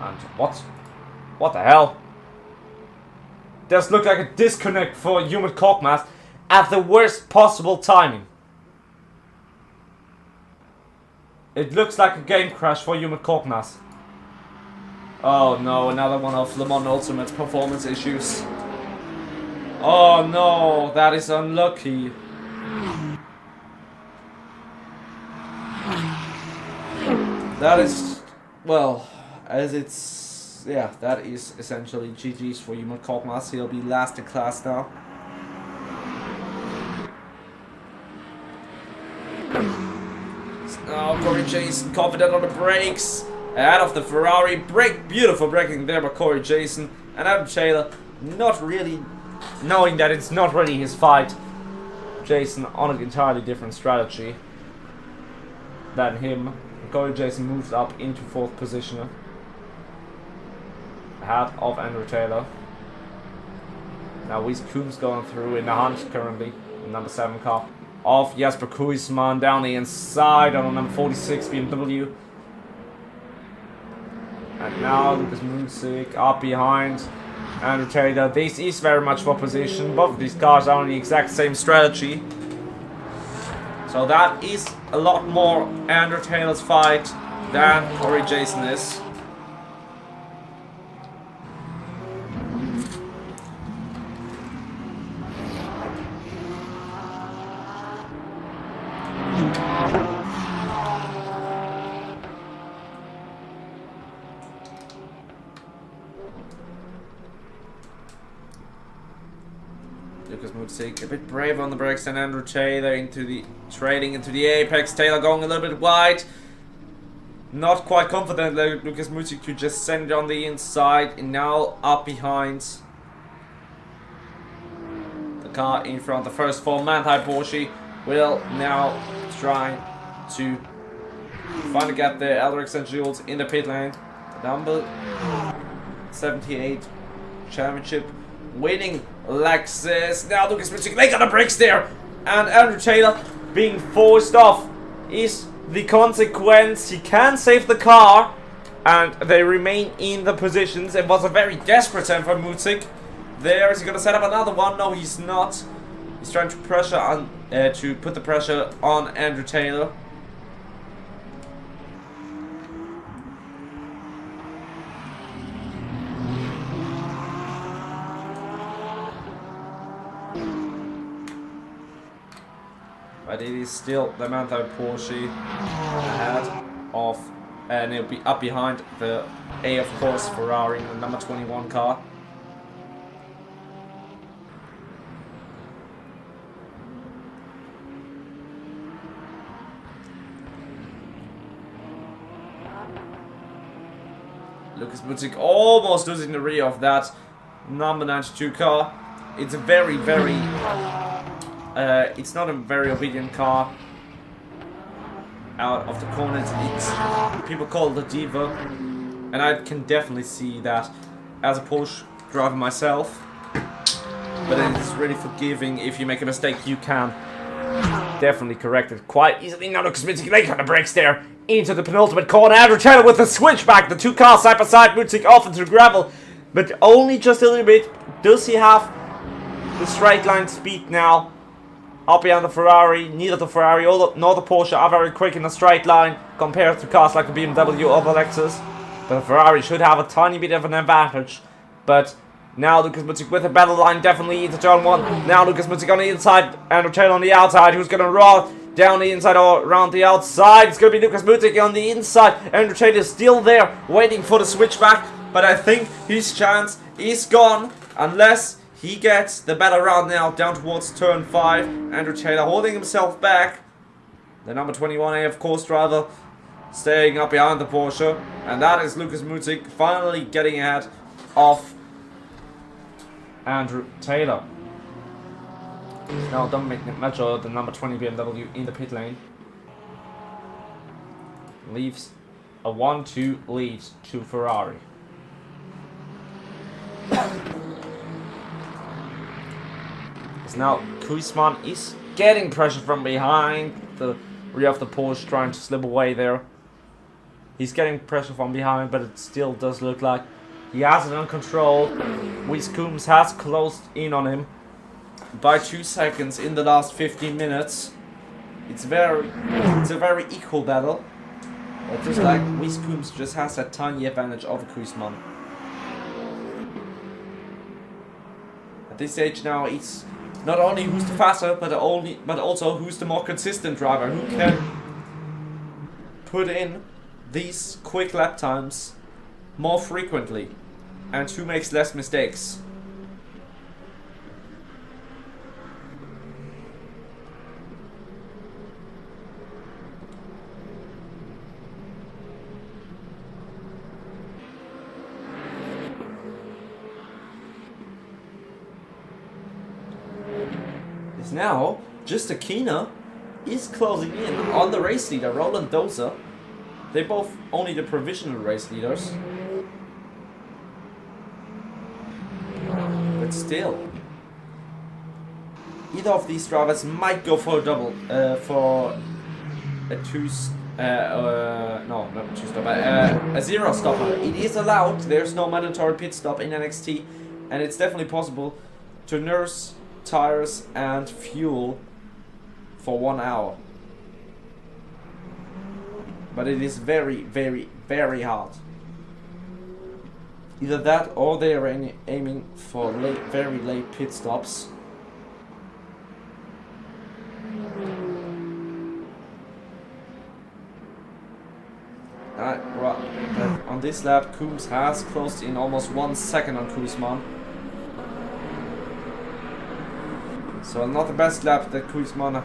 And what the hell? Does look like a disconnect for Human Korkmaz at the worst possible timing. It looks like a game crash for Human Korkmaz. Oh no, another one of Le Mans Ultimate's performance issues. Oh no, that is unlucky. That is, well, as it's, yeah, that is essentially GG's for Human Korkmaz. He'll be last in class now. Now Corey Jason confident on the brakes. Ahead of the Ferrari. Beautiful braking there by Corey Jason. And Adam Taylor not really knowing that it's not really his fight. Jason on an entirely different strategy than him. Corey Jason moves up into 4th position. Ahead of Andrew Taylor. Now Weiss Coombs going through in the hunt currently. Number 7 car of Jasper Kuisman down the inside on number 46 BMW. And now Lucas Mutzik up behind Andrew Taylor. This is very much for position. Both of these cars are on the exact same strategy. So that is a lot more Andrew Taylor's fight than Corey Jason is. Lucas Mutzik a bit brave on the brakes, and Andrew Taylor into the trading into the apex. Taylor going a little bit wide. Not quite confident. Lucas Mutzik to just send it on the inside, and now up behind the car in front. The first 4 Manthai Porsche will now try to find a gap there. Alric St. Jules in the pit lane. Number 78 championship winning Lexus. Now Lucas Mutzik laying on the brakes there, and Andrew Taylor being forced off is the consequence. He can save the car, and they remain in the positions. It was a very desperate attempt for Mutzik. There, is he going to set up another one? No, he's not. He's trying to pressure on to put the pressure on Andrew Taylor. is still the Manthey Porsche ahead of, and it'll be up behind the A, of course, Ferrari in the number 21 car. Lucas Mutzig almost losing the rear of that number 92 car. It's a very, very... it's not a very obedient car. Out of the corners, people call it a diva. And I can definitely see that as a Porsche driver myself. But it is really forgiving. If you make a mistake, you can definitely correct it quite easily. Now Lucas Mutzig late on the brakes there. Into the penultimate corner, Andrew Taylor with the switchback. The two cars side by side, Mutzig off into gravel, but only just a little bit. Does he have the straight line speed now? Up behind the Ferrari, neither the Ferrari nor the Porsche are very quick in a straight line compared to cars like the BMW or the Lexus. But the Ferrari should have a tiny bit of an advantage. But now Lucas Mutzig with a better line, definitely into turn one. Now Lucas Mutzig on the inside, Andrew Taylor on the outside, who's going to roll down the inside or around the outside. It's going to be Lucas Mutzig on the inside. Andrew Taylor is still there, waiting for the switchback. But I think his chance is gone, unless he gets the better round now down towards turn 5. Andrew Taylor holding himself back. The number 21A, of course, driver, staying up behind the Porsche. And that is Lucas Mutzig finally getting ahead of Andrew Taylor. Now Dominic Mitchell, the number 20 BMW, in the pit lane. Leaves a 1-2 lead to Ferrari. Now Kuisman is getting pressure from behind. The rear of the Porsche trying to slip away there. He's getting pressure from behind, but it still does look like he has it under control. Weiss Coombs has closed in on him by 2 seconds in the last 15 minutes. It's a very equal battle. But just like Weiss Coombs just has that tiny advantage over Kuisman. At this stage now, it's not only who's the faster, but also who's the more consistent driver, who can put in these quick lap times more frequently, and who makes less mistakes. Now, just Akina is closing in on the race leader, Roland Dozer. They're both only the provisional race leaders. But still, either of these drivers might go for a double, for a a zero stopper. It is allowed. There's no mandatory pit stop in NXT, and it's definitely possible to nurse tires and fuel for 1 hour. But it is very, very, very hard. Either that or they are aiming for very late pit stops. On this lap, Coombs has closed in almost 1 second on Kuisman. So not the best lap that Kuisman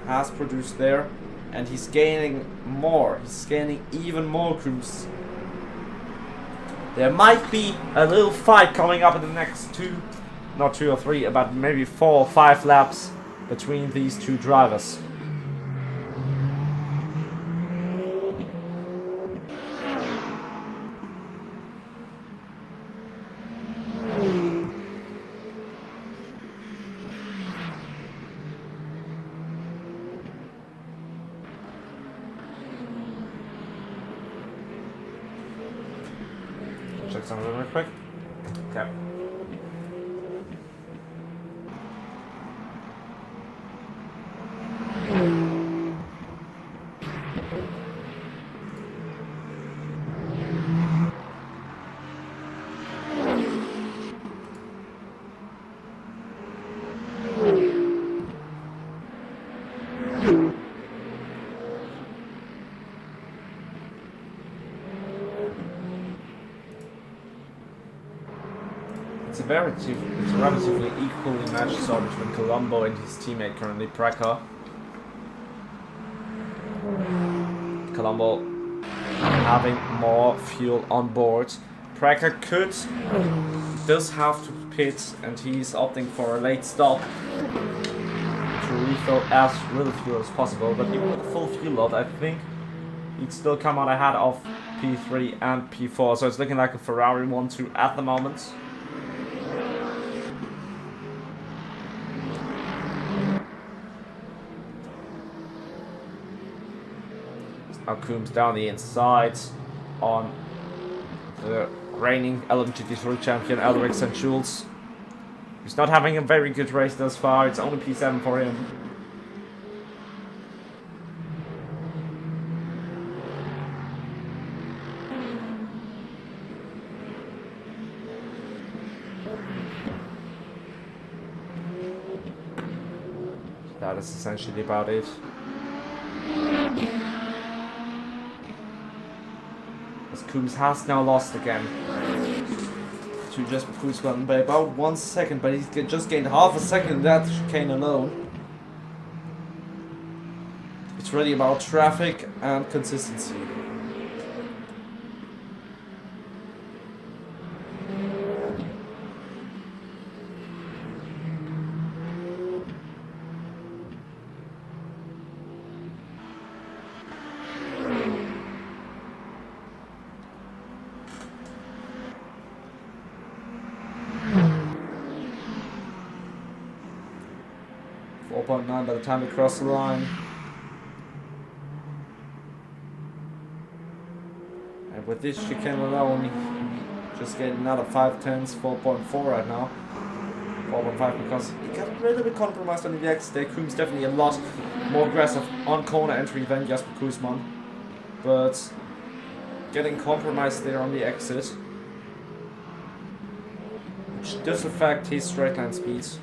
has produced there. And he's gaining more. He's gaining even more Coombs. There might be a little fight coming up in the next not 2 or 3, but maybe 4 or 5 laps between these two drivers. Check something real quick. Okay. it's a relatively equally matched start between Colombo and his teammate currently, Preka. Colombo having more fuel on board. Preka does have to pit, and he's opting for a late stop to refill as little fuel as possible. But even with a full fuel load, I think he'd still come out ahead of P3 and P4. So it's looking like a Ferrari 1-2 at the moment. Now Coombs down the inside on the reigning LMGT3 champion Elric St. Jules. He's not having a very good race thus far. It's only P7 for him. That is essentially about it. As Coombs has now lost again to Jesper Koosman by about 1 second, but he's just gained half a second in that chicane alone. It's really about traffic and consistency. .9 by the time we cross the line. And with this chicane alone, he just getting another 5/10, 4.4 right now. 4.5 because he got a little bit compromised on the exit there. Coombs definitely a lot more aggressive on corner entry than Jesper Koosman. But getting compromised there on the exit, which does affect his straight line speeds.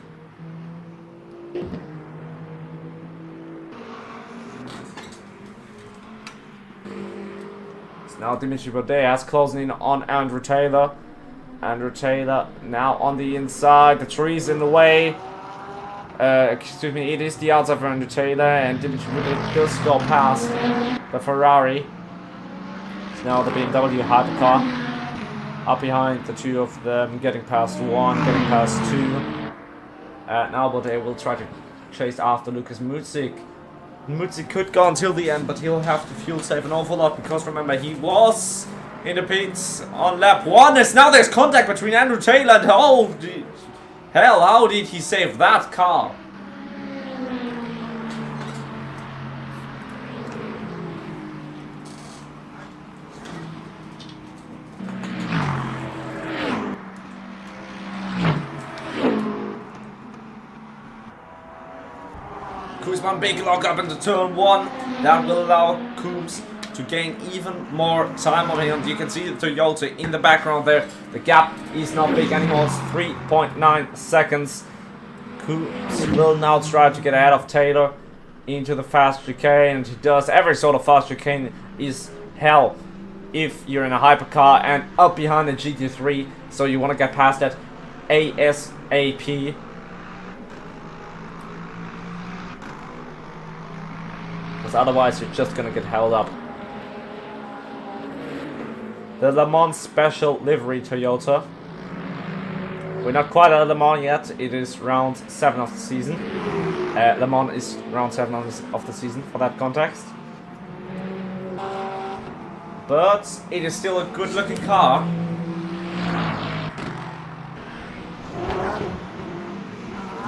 Now Dimitri Bodeas closing in on Andrew Taylor. Andrew Taylor now on the inside. The tree's in the way. Excuse me, it is the outside for Andrew Taylor, and Dimitri Bodeas does go past the Ferrari. It's now the BMW hypercar. Up behind the two of them, getting past one, getting past two. Now Bodeas will try to chase after Lucas Mutzik. Mutzi could go until the end, but he'll have to fuel save an awful lot because remember he was in the pits on lap 1. As now there's contact between Andrew Taylor and holy hell, how did he save that car? Koosman big lock up into turn 1. That will allow Coombs to gain even more time on him. You can see the Toyota in the background there. The gap is not big anymore. It's 3.9 seconds. Coombs will now try to get ahead of Taylor into the fast chicane, and he does. Every sort of fast chicane is hell if you're in a hypercar and up behind the GT3, so you want to get past that ASAP. Otherwise you're just gonna get held up. The Le Mans Special Livery Toyota. We're not quite at Le Mans yet. It is round 7 of the season. Le Mans is round 7 of the season for that context. But it is still a good looking car.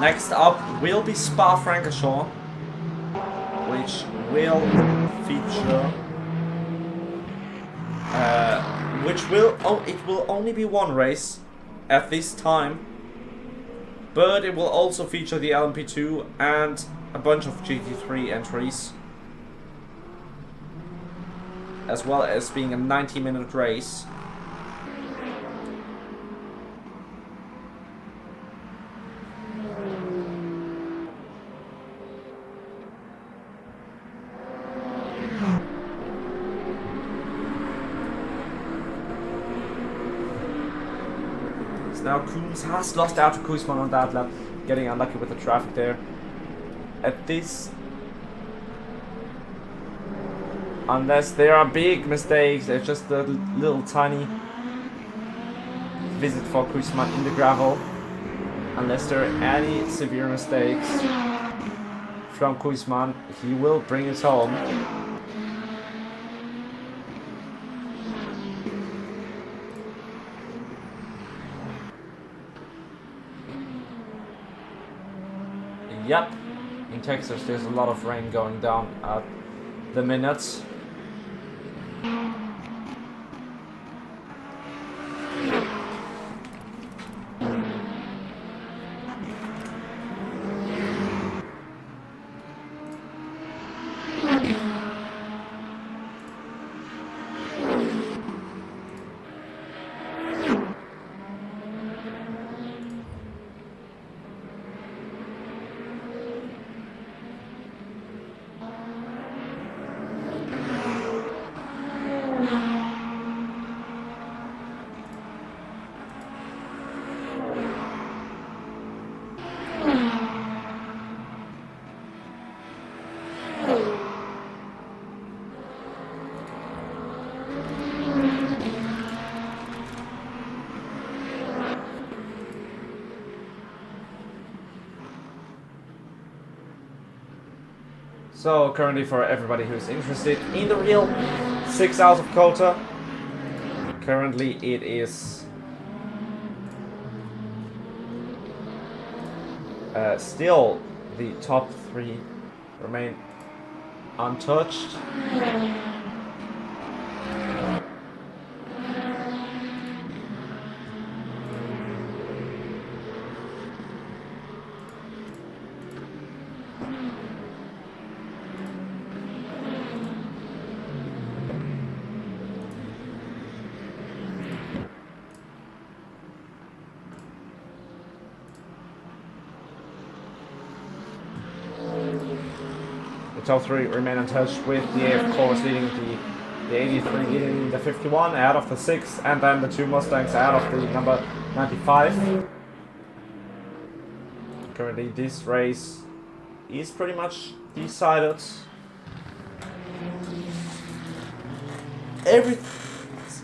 Next up will be Spa-Francorchamps, which will feature it will only be one race at this time, but it will also feature the LMP2 and a bunch of GT3 entries, as well as being a 90-minute race. now Coombs has lost out to Koosman on that lap, getting unlucky with the traffic there. At this, unless there are big mistakes, there's just a little tiny visit for Koosman in the gravel. Unless there are any severe mistakes from Koosman, he will bring it home. Yep, in Texas there's a lot of rain going down at the minute. So currently, for everybody who's interested in the real 6 hours of quota, currently it is still the top 3 remain untouched. Top 3 remain untouched, with the A of course leading the 83 leading the 51 out of the 6, and then the 2 Mustangs out of the number 95. Currently this race is pretty much decided.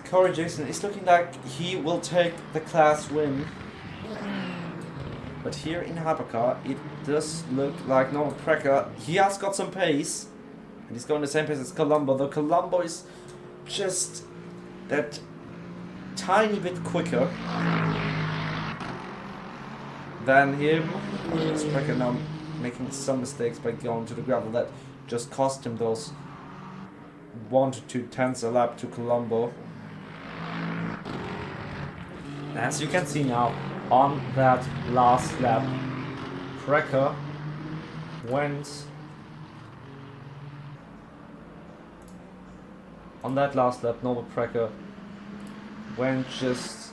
Corey Jason is looking like he will take the class win. But here in Hypercar, it does look like Norman Precker. He has got some pace, and he's going the same pace as Colombo. Though Colombo is just that tiny bit quicker than him. It's Precker now making some mistakes by going to the gravel that just cost him those 1 to 2 tenths a lap to Colombo. As you can see now, on that last lap, Precker went on that last lap. Norbert Precker went just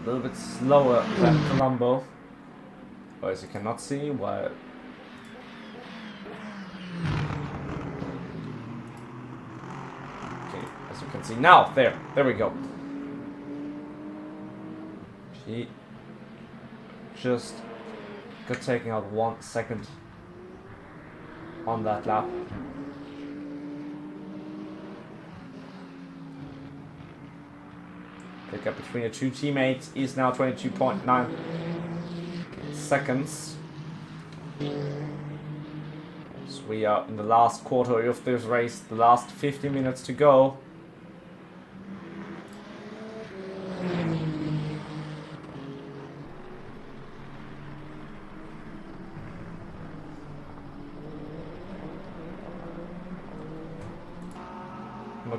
a little bit slower than Colombo, or as you cannot see, why. Okay, as you can see now, there we go. He just got taken out 1 second on that lap. The gap between the 2 teammates is now 22.9 seconds. So we are in the last quarter of this race, the last 50 minutes to go.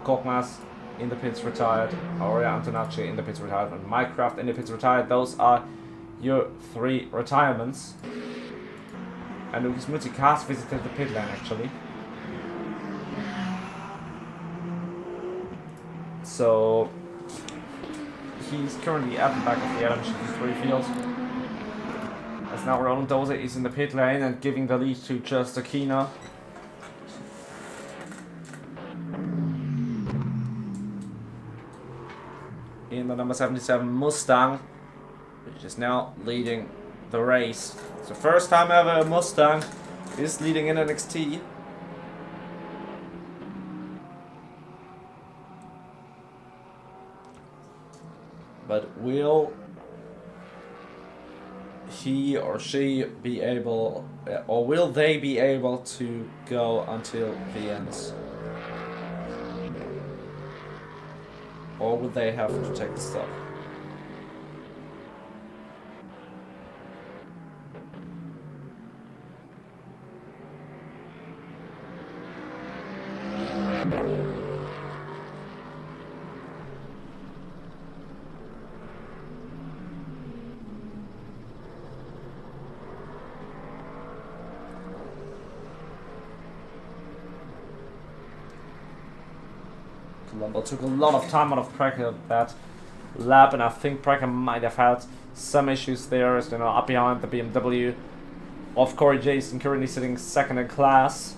Korkmaz in the pits retired, Aurea Antonacci in the pits retired, and Minecraft in the pits retired. Those are your 3 retirements. And Lucas Muzik has visited the pit lane actually. So he's currently at the back of the LMGP3 field. As now Roland Dozer is in the pit lane and giving the lead to just Akina. In the number 77 Mustang, which is now leading the race. It's the first time ever a Mustang is leading in NXT. But will he or she be able, or will they be able to go until the end? Or would they have to take the stop? Colombo took a lot of time out of Precker that lap, and I think Precker might have had some issues there, as you know, up behind the BMW of Corey Jason, currently sitting second in class.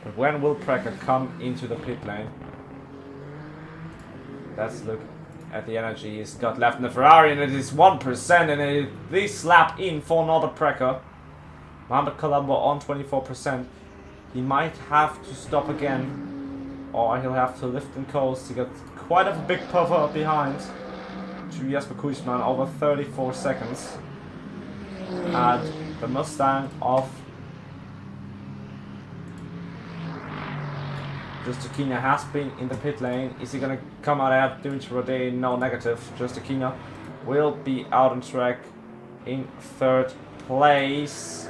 But when will Precker come into the pit lane? Let's look at the energy he's got left in the Ferrari, and it is 1%, and it is this lap in for another Precker. Mohamed Colombo on 24%. He might have to stop again, or he'll have to lift and coast. He got quite a big puffer behind to Jesper Kuisman, over 34 seconds. And the Mustang of Justakina has been in the pit lane. Is he gonna come out at Dimitri Rodet? No, negative. Justakina will be out on track in third place.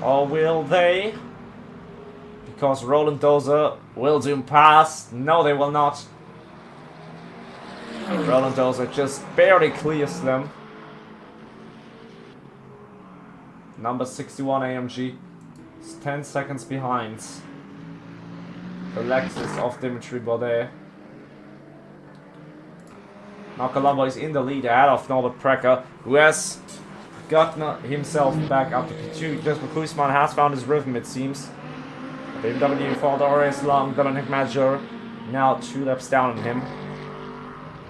Or will they? Because Roland Dozer will zoom past. No, they will not. Roland Dozer just barely clears them. Number 61 AMG is 10 seconds behind the Lexus of Dimitri Baudet. Now Colombo is in the lead ahead of Norbert Precker, who has gotten himself back up to P2. Jesper Kuisman has found his rhythm, it seems. BMW for the RS Long, Dominic Major now 2 laps down on him.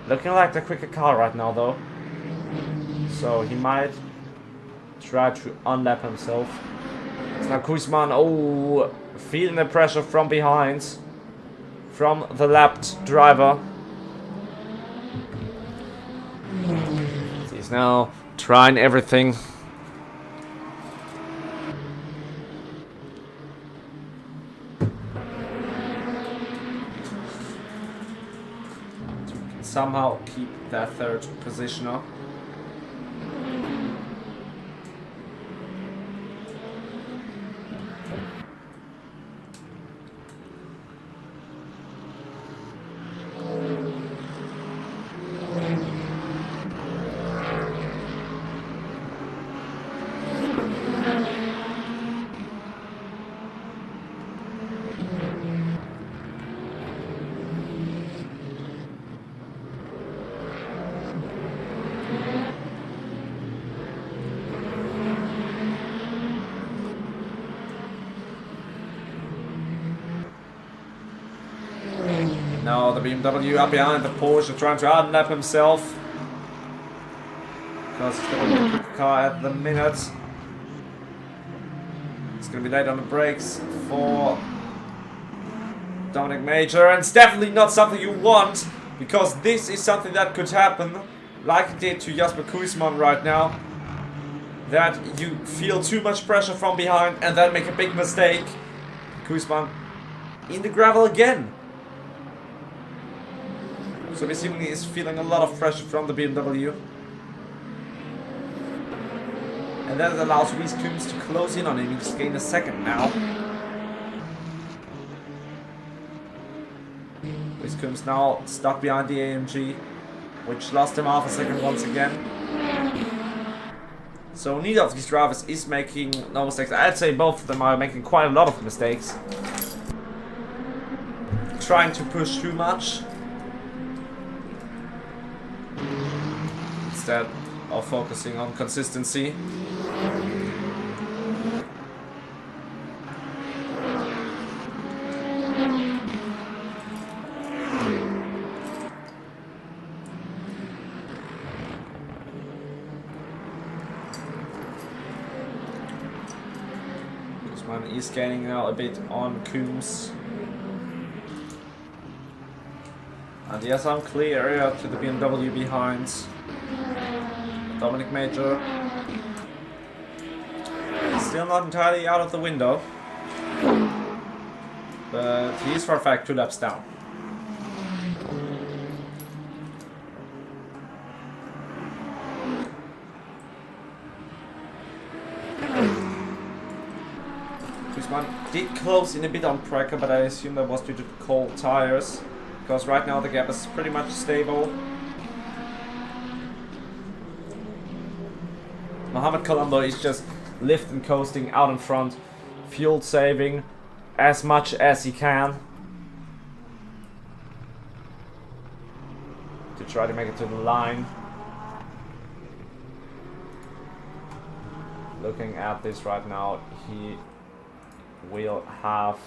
Looking like the quicker car right now though. So he might try to unlap himself. It's now Kuisman, oh, feeling the pressure from behind, from the lapped driver. He's now trying everything. To somehow keep that third positioner. Now the BMW up behind the Porsche, trying to unlap himself. Because it's going to be a quick car at the minute. It's going to be late on the brakes for Dominic Major. And it's definitely not something you want, because this is something that could happen, like it did to Jesper Kuisman right now. That you feel too much pressure from behind and then make a big mistake. Kuisman in the gravel again. So he seemingly is feeling a lot of pressure from the BMW. And that allows Reese Coombs to close in on him. He's gained a second now. Reese Coombs now stuck behind the AMG, which lost him half a second once again. So neither of these drivers is making no mistakes. I'd say both of them are making quite a lot of mistakes. trying to push too much instead of focusing on consistency. He's gaining now a bit on Coombs. And yes, I'm clear to the BMW behind Dominic Major. Still not entirely out of the window, but he is for a fact 2 laps down. Did close in a bit on Precker, but I assume that was due to cold tires, because right now the gap is pretty much stable. Mohamed Colombo is just lifting, coasting out in front, fuel saving as much as he can to try to make it to the line. Looking at this right now, he will have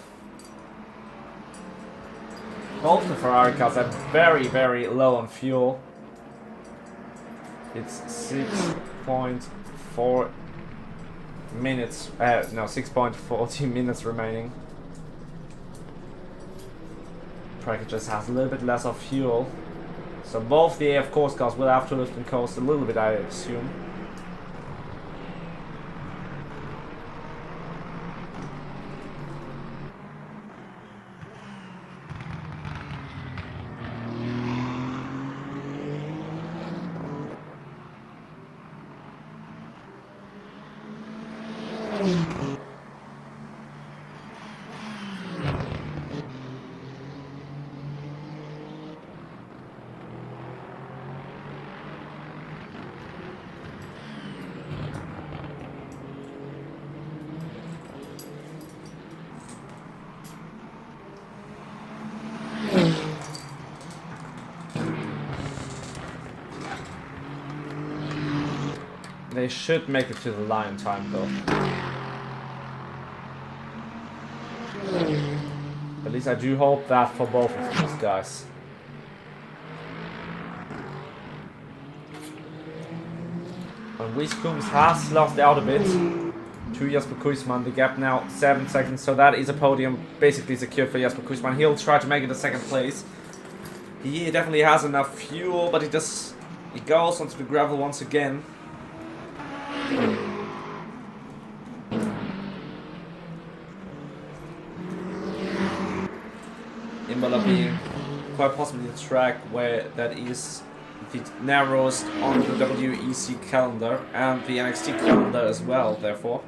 both the Ferrari cars are very, very low on fuel. It's 6.4 minutes, 6.40 minutes remaining. Prager just has a little bit less of fuel, so both the AF course cars will have to lift and coast a little bit, I assume. They should make it to the line in time, though. At least I do hope that for both of these guys. And Coombs has lost out a bit to Jasper Kuisman. The gap now 7 seconds, so that is a podium basically secured for Jasper Kuisman. He'll try to make it a second place. He definitely has enough fuel, but he goes onto the gravel once again. Imola being quite possibly the track where that is the narrowest on the WEC calendar and the NXT calendar as well, therefore.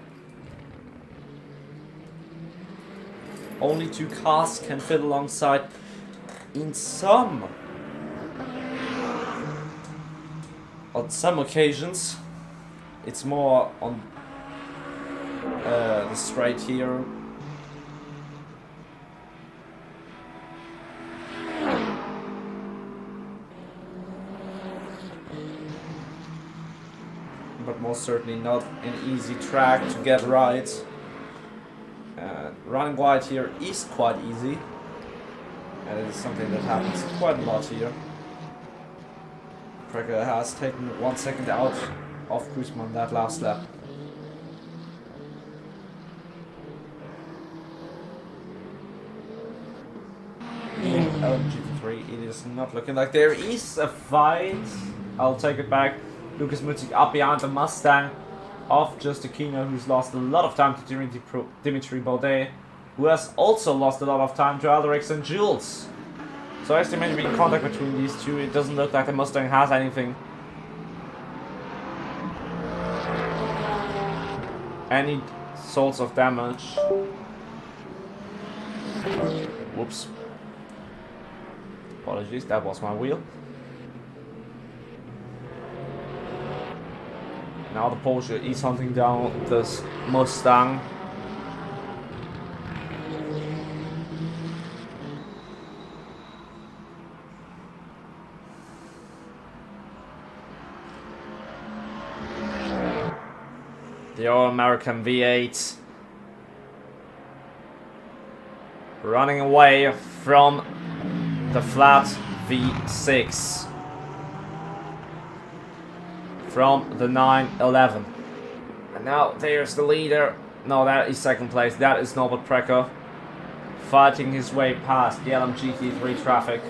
Only 2 cars can fit alongside on some occasions. It's more on the straight here. But most certainly not an easy track to get right. Running wide here is quite easy. And it is something that happens quite a lot here. Precker has taken 1 second out of Kuisman that last lap. LMGP3, it is not looking like there is a fight. I'll take it back. Lucas Mutzig up behind the Mustang of Just Aquino, who's lost a lot of time to Dimitri Baudet, who has also lost a lot of time to Alderix and Jules. So as there may be contact between these two, it doesn't look like the Mustang has anything. Any sorts of damage. Whoops. Apologies, that was my wheel. Now the Porsche is hunting down this Mustang. The All-American V8. Running away from the flat V6. From the 911. And now there's the leader. No, that is second place. That is Norbert Precker. Fighting his way past the LMGT3 traffic.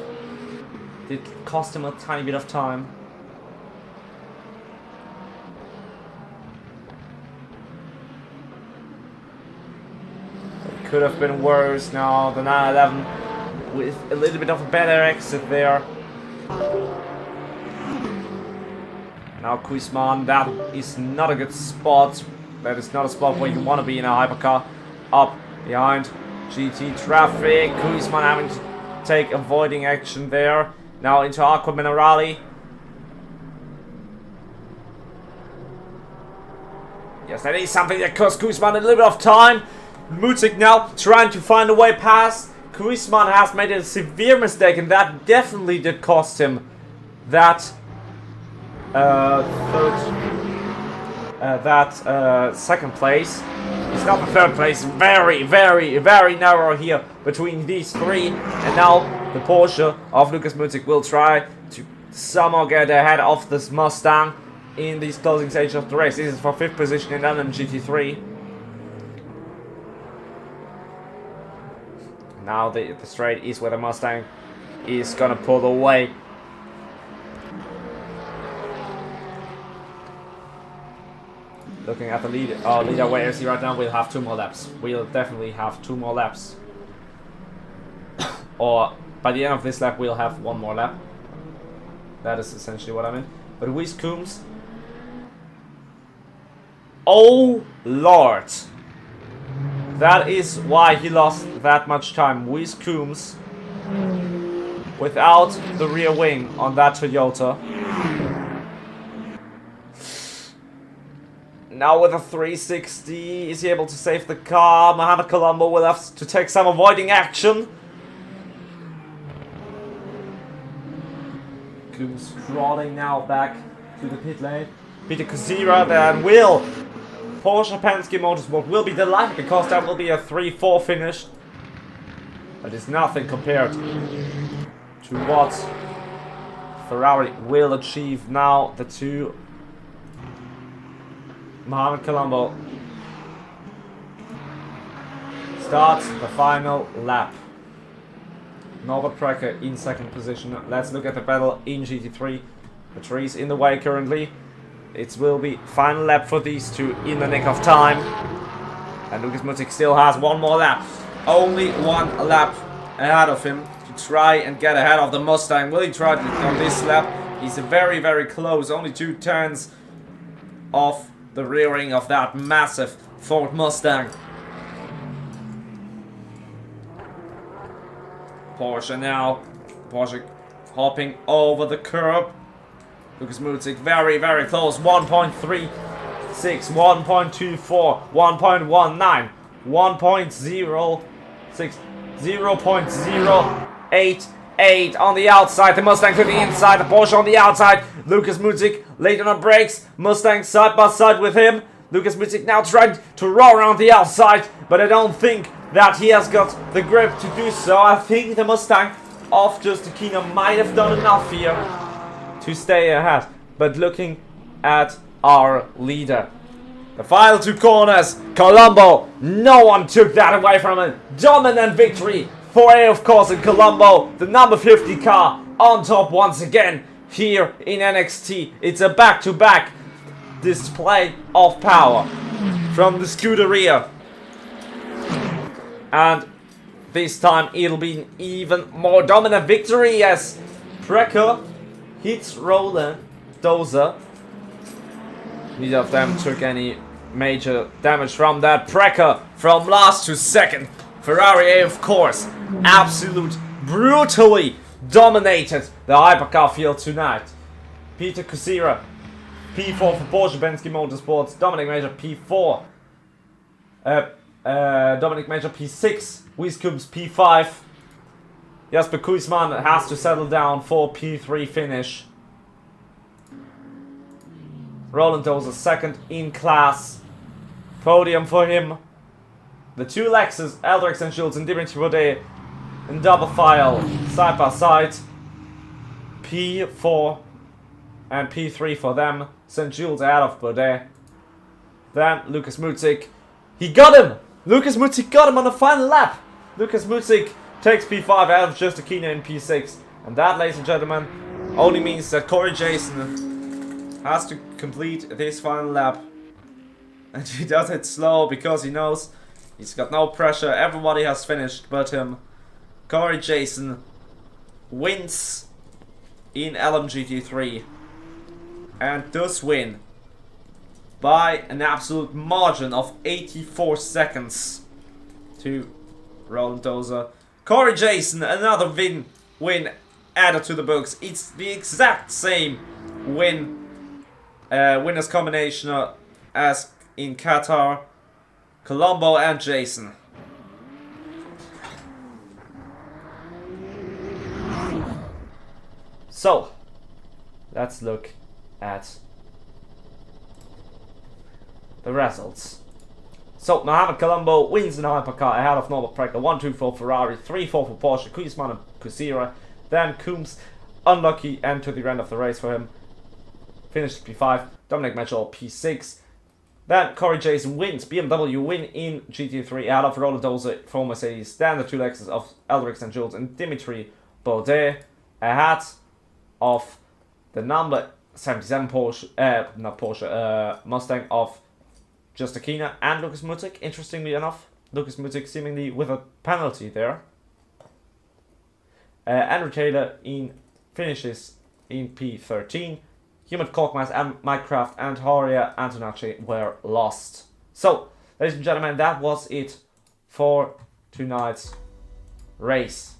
Did cost him a tiny bit of time. It could have been worse. Now the 911 with a little bit of a better exit there. Now Koosman, that is not a good spot. That is not a spot where you want to be in a hypercar. Up behind GT traffic. Koosman having to take avoiding action there. Now into Aqua Minerali. Yes, that is something that cost Koosman a little bit of time. Muzik now trying to find a way past. Koosman has made a severe mistake, and that definitely did cost him that second place. It's not the third place. Very, very, very narrow here between these three. And now the Porsche of Lukas Muzik will try to somehow get ahead of this Mustang in these closing stages of the race. This is for 5th position in LMGT3. Now the straight is where the Mustang is gonna pull away. Looking at the leader, where is he right now? We'll have 2 more laps. We'll definitely have 2 more laps. Or by the end of this lap, we'll have 1 more lap. That is essentially what I mean. But Wies Coombs. Oh Lord. That is why he lost that much time. Wies Coombs without the rear wing on that Toyota. Now with a 360, is he able to save the car? Mohamed Colombo will have to take some avoiding action. Coombs crawling now back to the pit lane. Peter Kozira then will. Porsche Penske Motorsport will be delighted because that will be a 3-4 finish. That is nothing compared to what Ferrari will achieve now. The 2. Mohamed Colombo starts the final lap. Norbert Precker in second position. Let's look at the battle in GT3. Patrice in the way currently. It will be final lap for these two in the nick of time. And Lukas Muzik still has 1 more lap. Only 1 lap ahead of him to try and get ahead of the Mustang. Will he try to on this lap? He's very, very close. Only 2 turns off the rearing of that massive Ford Mustang. Porsche now. Porsche hopping over the curb. Lukas Muzik very, very close. 1.36, 1.24, 1.19, 1.06, 0.088 on the outside. The Mustang to the inside. The Porsche on the outside. Lukas Muzik late on the brakes. Mustang side by side with him. Lukas Muzik now trying to roll around the outside, but I don't think that he has got the grip to do so. I think the Mustang of Justin Keener might have done enough here to stay ahead. But looking at our leader, the final 2 corners, Colombo, no one took that away from him. Dominant victory for of course in Colombo, the number 50 car on top once again here in NXT. It's a back-to-back display of power from the Scuderia. And this time it'll be an even more dominant victory as Precker hits Roland Dozer. Neither of them took any major damage from that. Precker from last to second. Ferrari, of course, absolute brutally dominated the hypercar field tonight. Peter Kozira, P4 for Porsche Penske Motorsports. Dominic Major, P4. Dominic Major, P6. Wies Coombs, P5. Jasper Koosman has to settle down for P3 finish. Roland Dozer second in class. Podium for him. The two Lexus, Eldrix and Jules and Dimitri Baudet in double file, side by side. P4 and P3 for them. St. Jules out of Baudet. Then Lucas Mutzig. He got him! Lucas Mutzig got him on the final lap! Lucas Mutzig takes P5 out of Justakina in P6. And that, ladies and gentlemen, only means that Corey Jason has to complete this final lap. And he does it slow because he knows he's got no pressure. Everybody has finished but him. Corey Jason wins in LMGT3 and does win by an absolute margin of 84 seconds to Roland Dozer. Corey Jason, another win added to the books. It's the exact same winners combination as in Qatar. Colombo and Jason. So, let's look at the results. So, Mohamed Colombo wins in hypercar ahead of Norbert Precker. 1-2 for Ferrari, 3-4 for Porsche, Kuisman and Kusira. Then Coombs, unlucky end to the end of the race for him. Finished P5, Dominic Mitchell P6. Then Corey Jason wins, BMW win in GT3 out of Roland Dozer for Mercedes. Then the two Lexus of Eldrix and Jules and Dimitri Baudet ahead of the number 77 Porsche, Mustang of Justakina and Lucas Mutzig. Interestingly enough, Lucas Mutzig seemingly with a penalty there. Andrew Taylor finishes in P13. Hubert Korkmaz and Minecraft and Horia Antonacci were lost. So, ladies and gentlemen, that was it for tonight's race.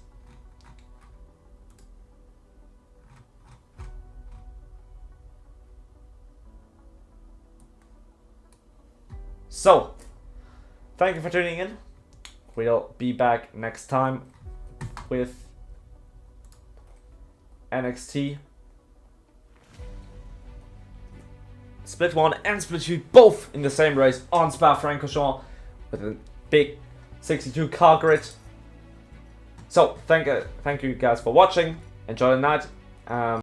So, thank you for tuning in. We'll be back next time with NXT Split 1 and Split 2 both in the same race on Spa-Francorchamps with a big 62 car grid. So, thank you guys for watching. Enjoy the night.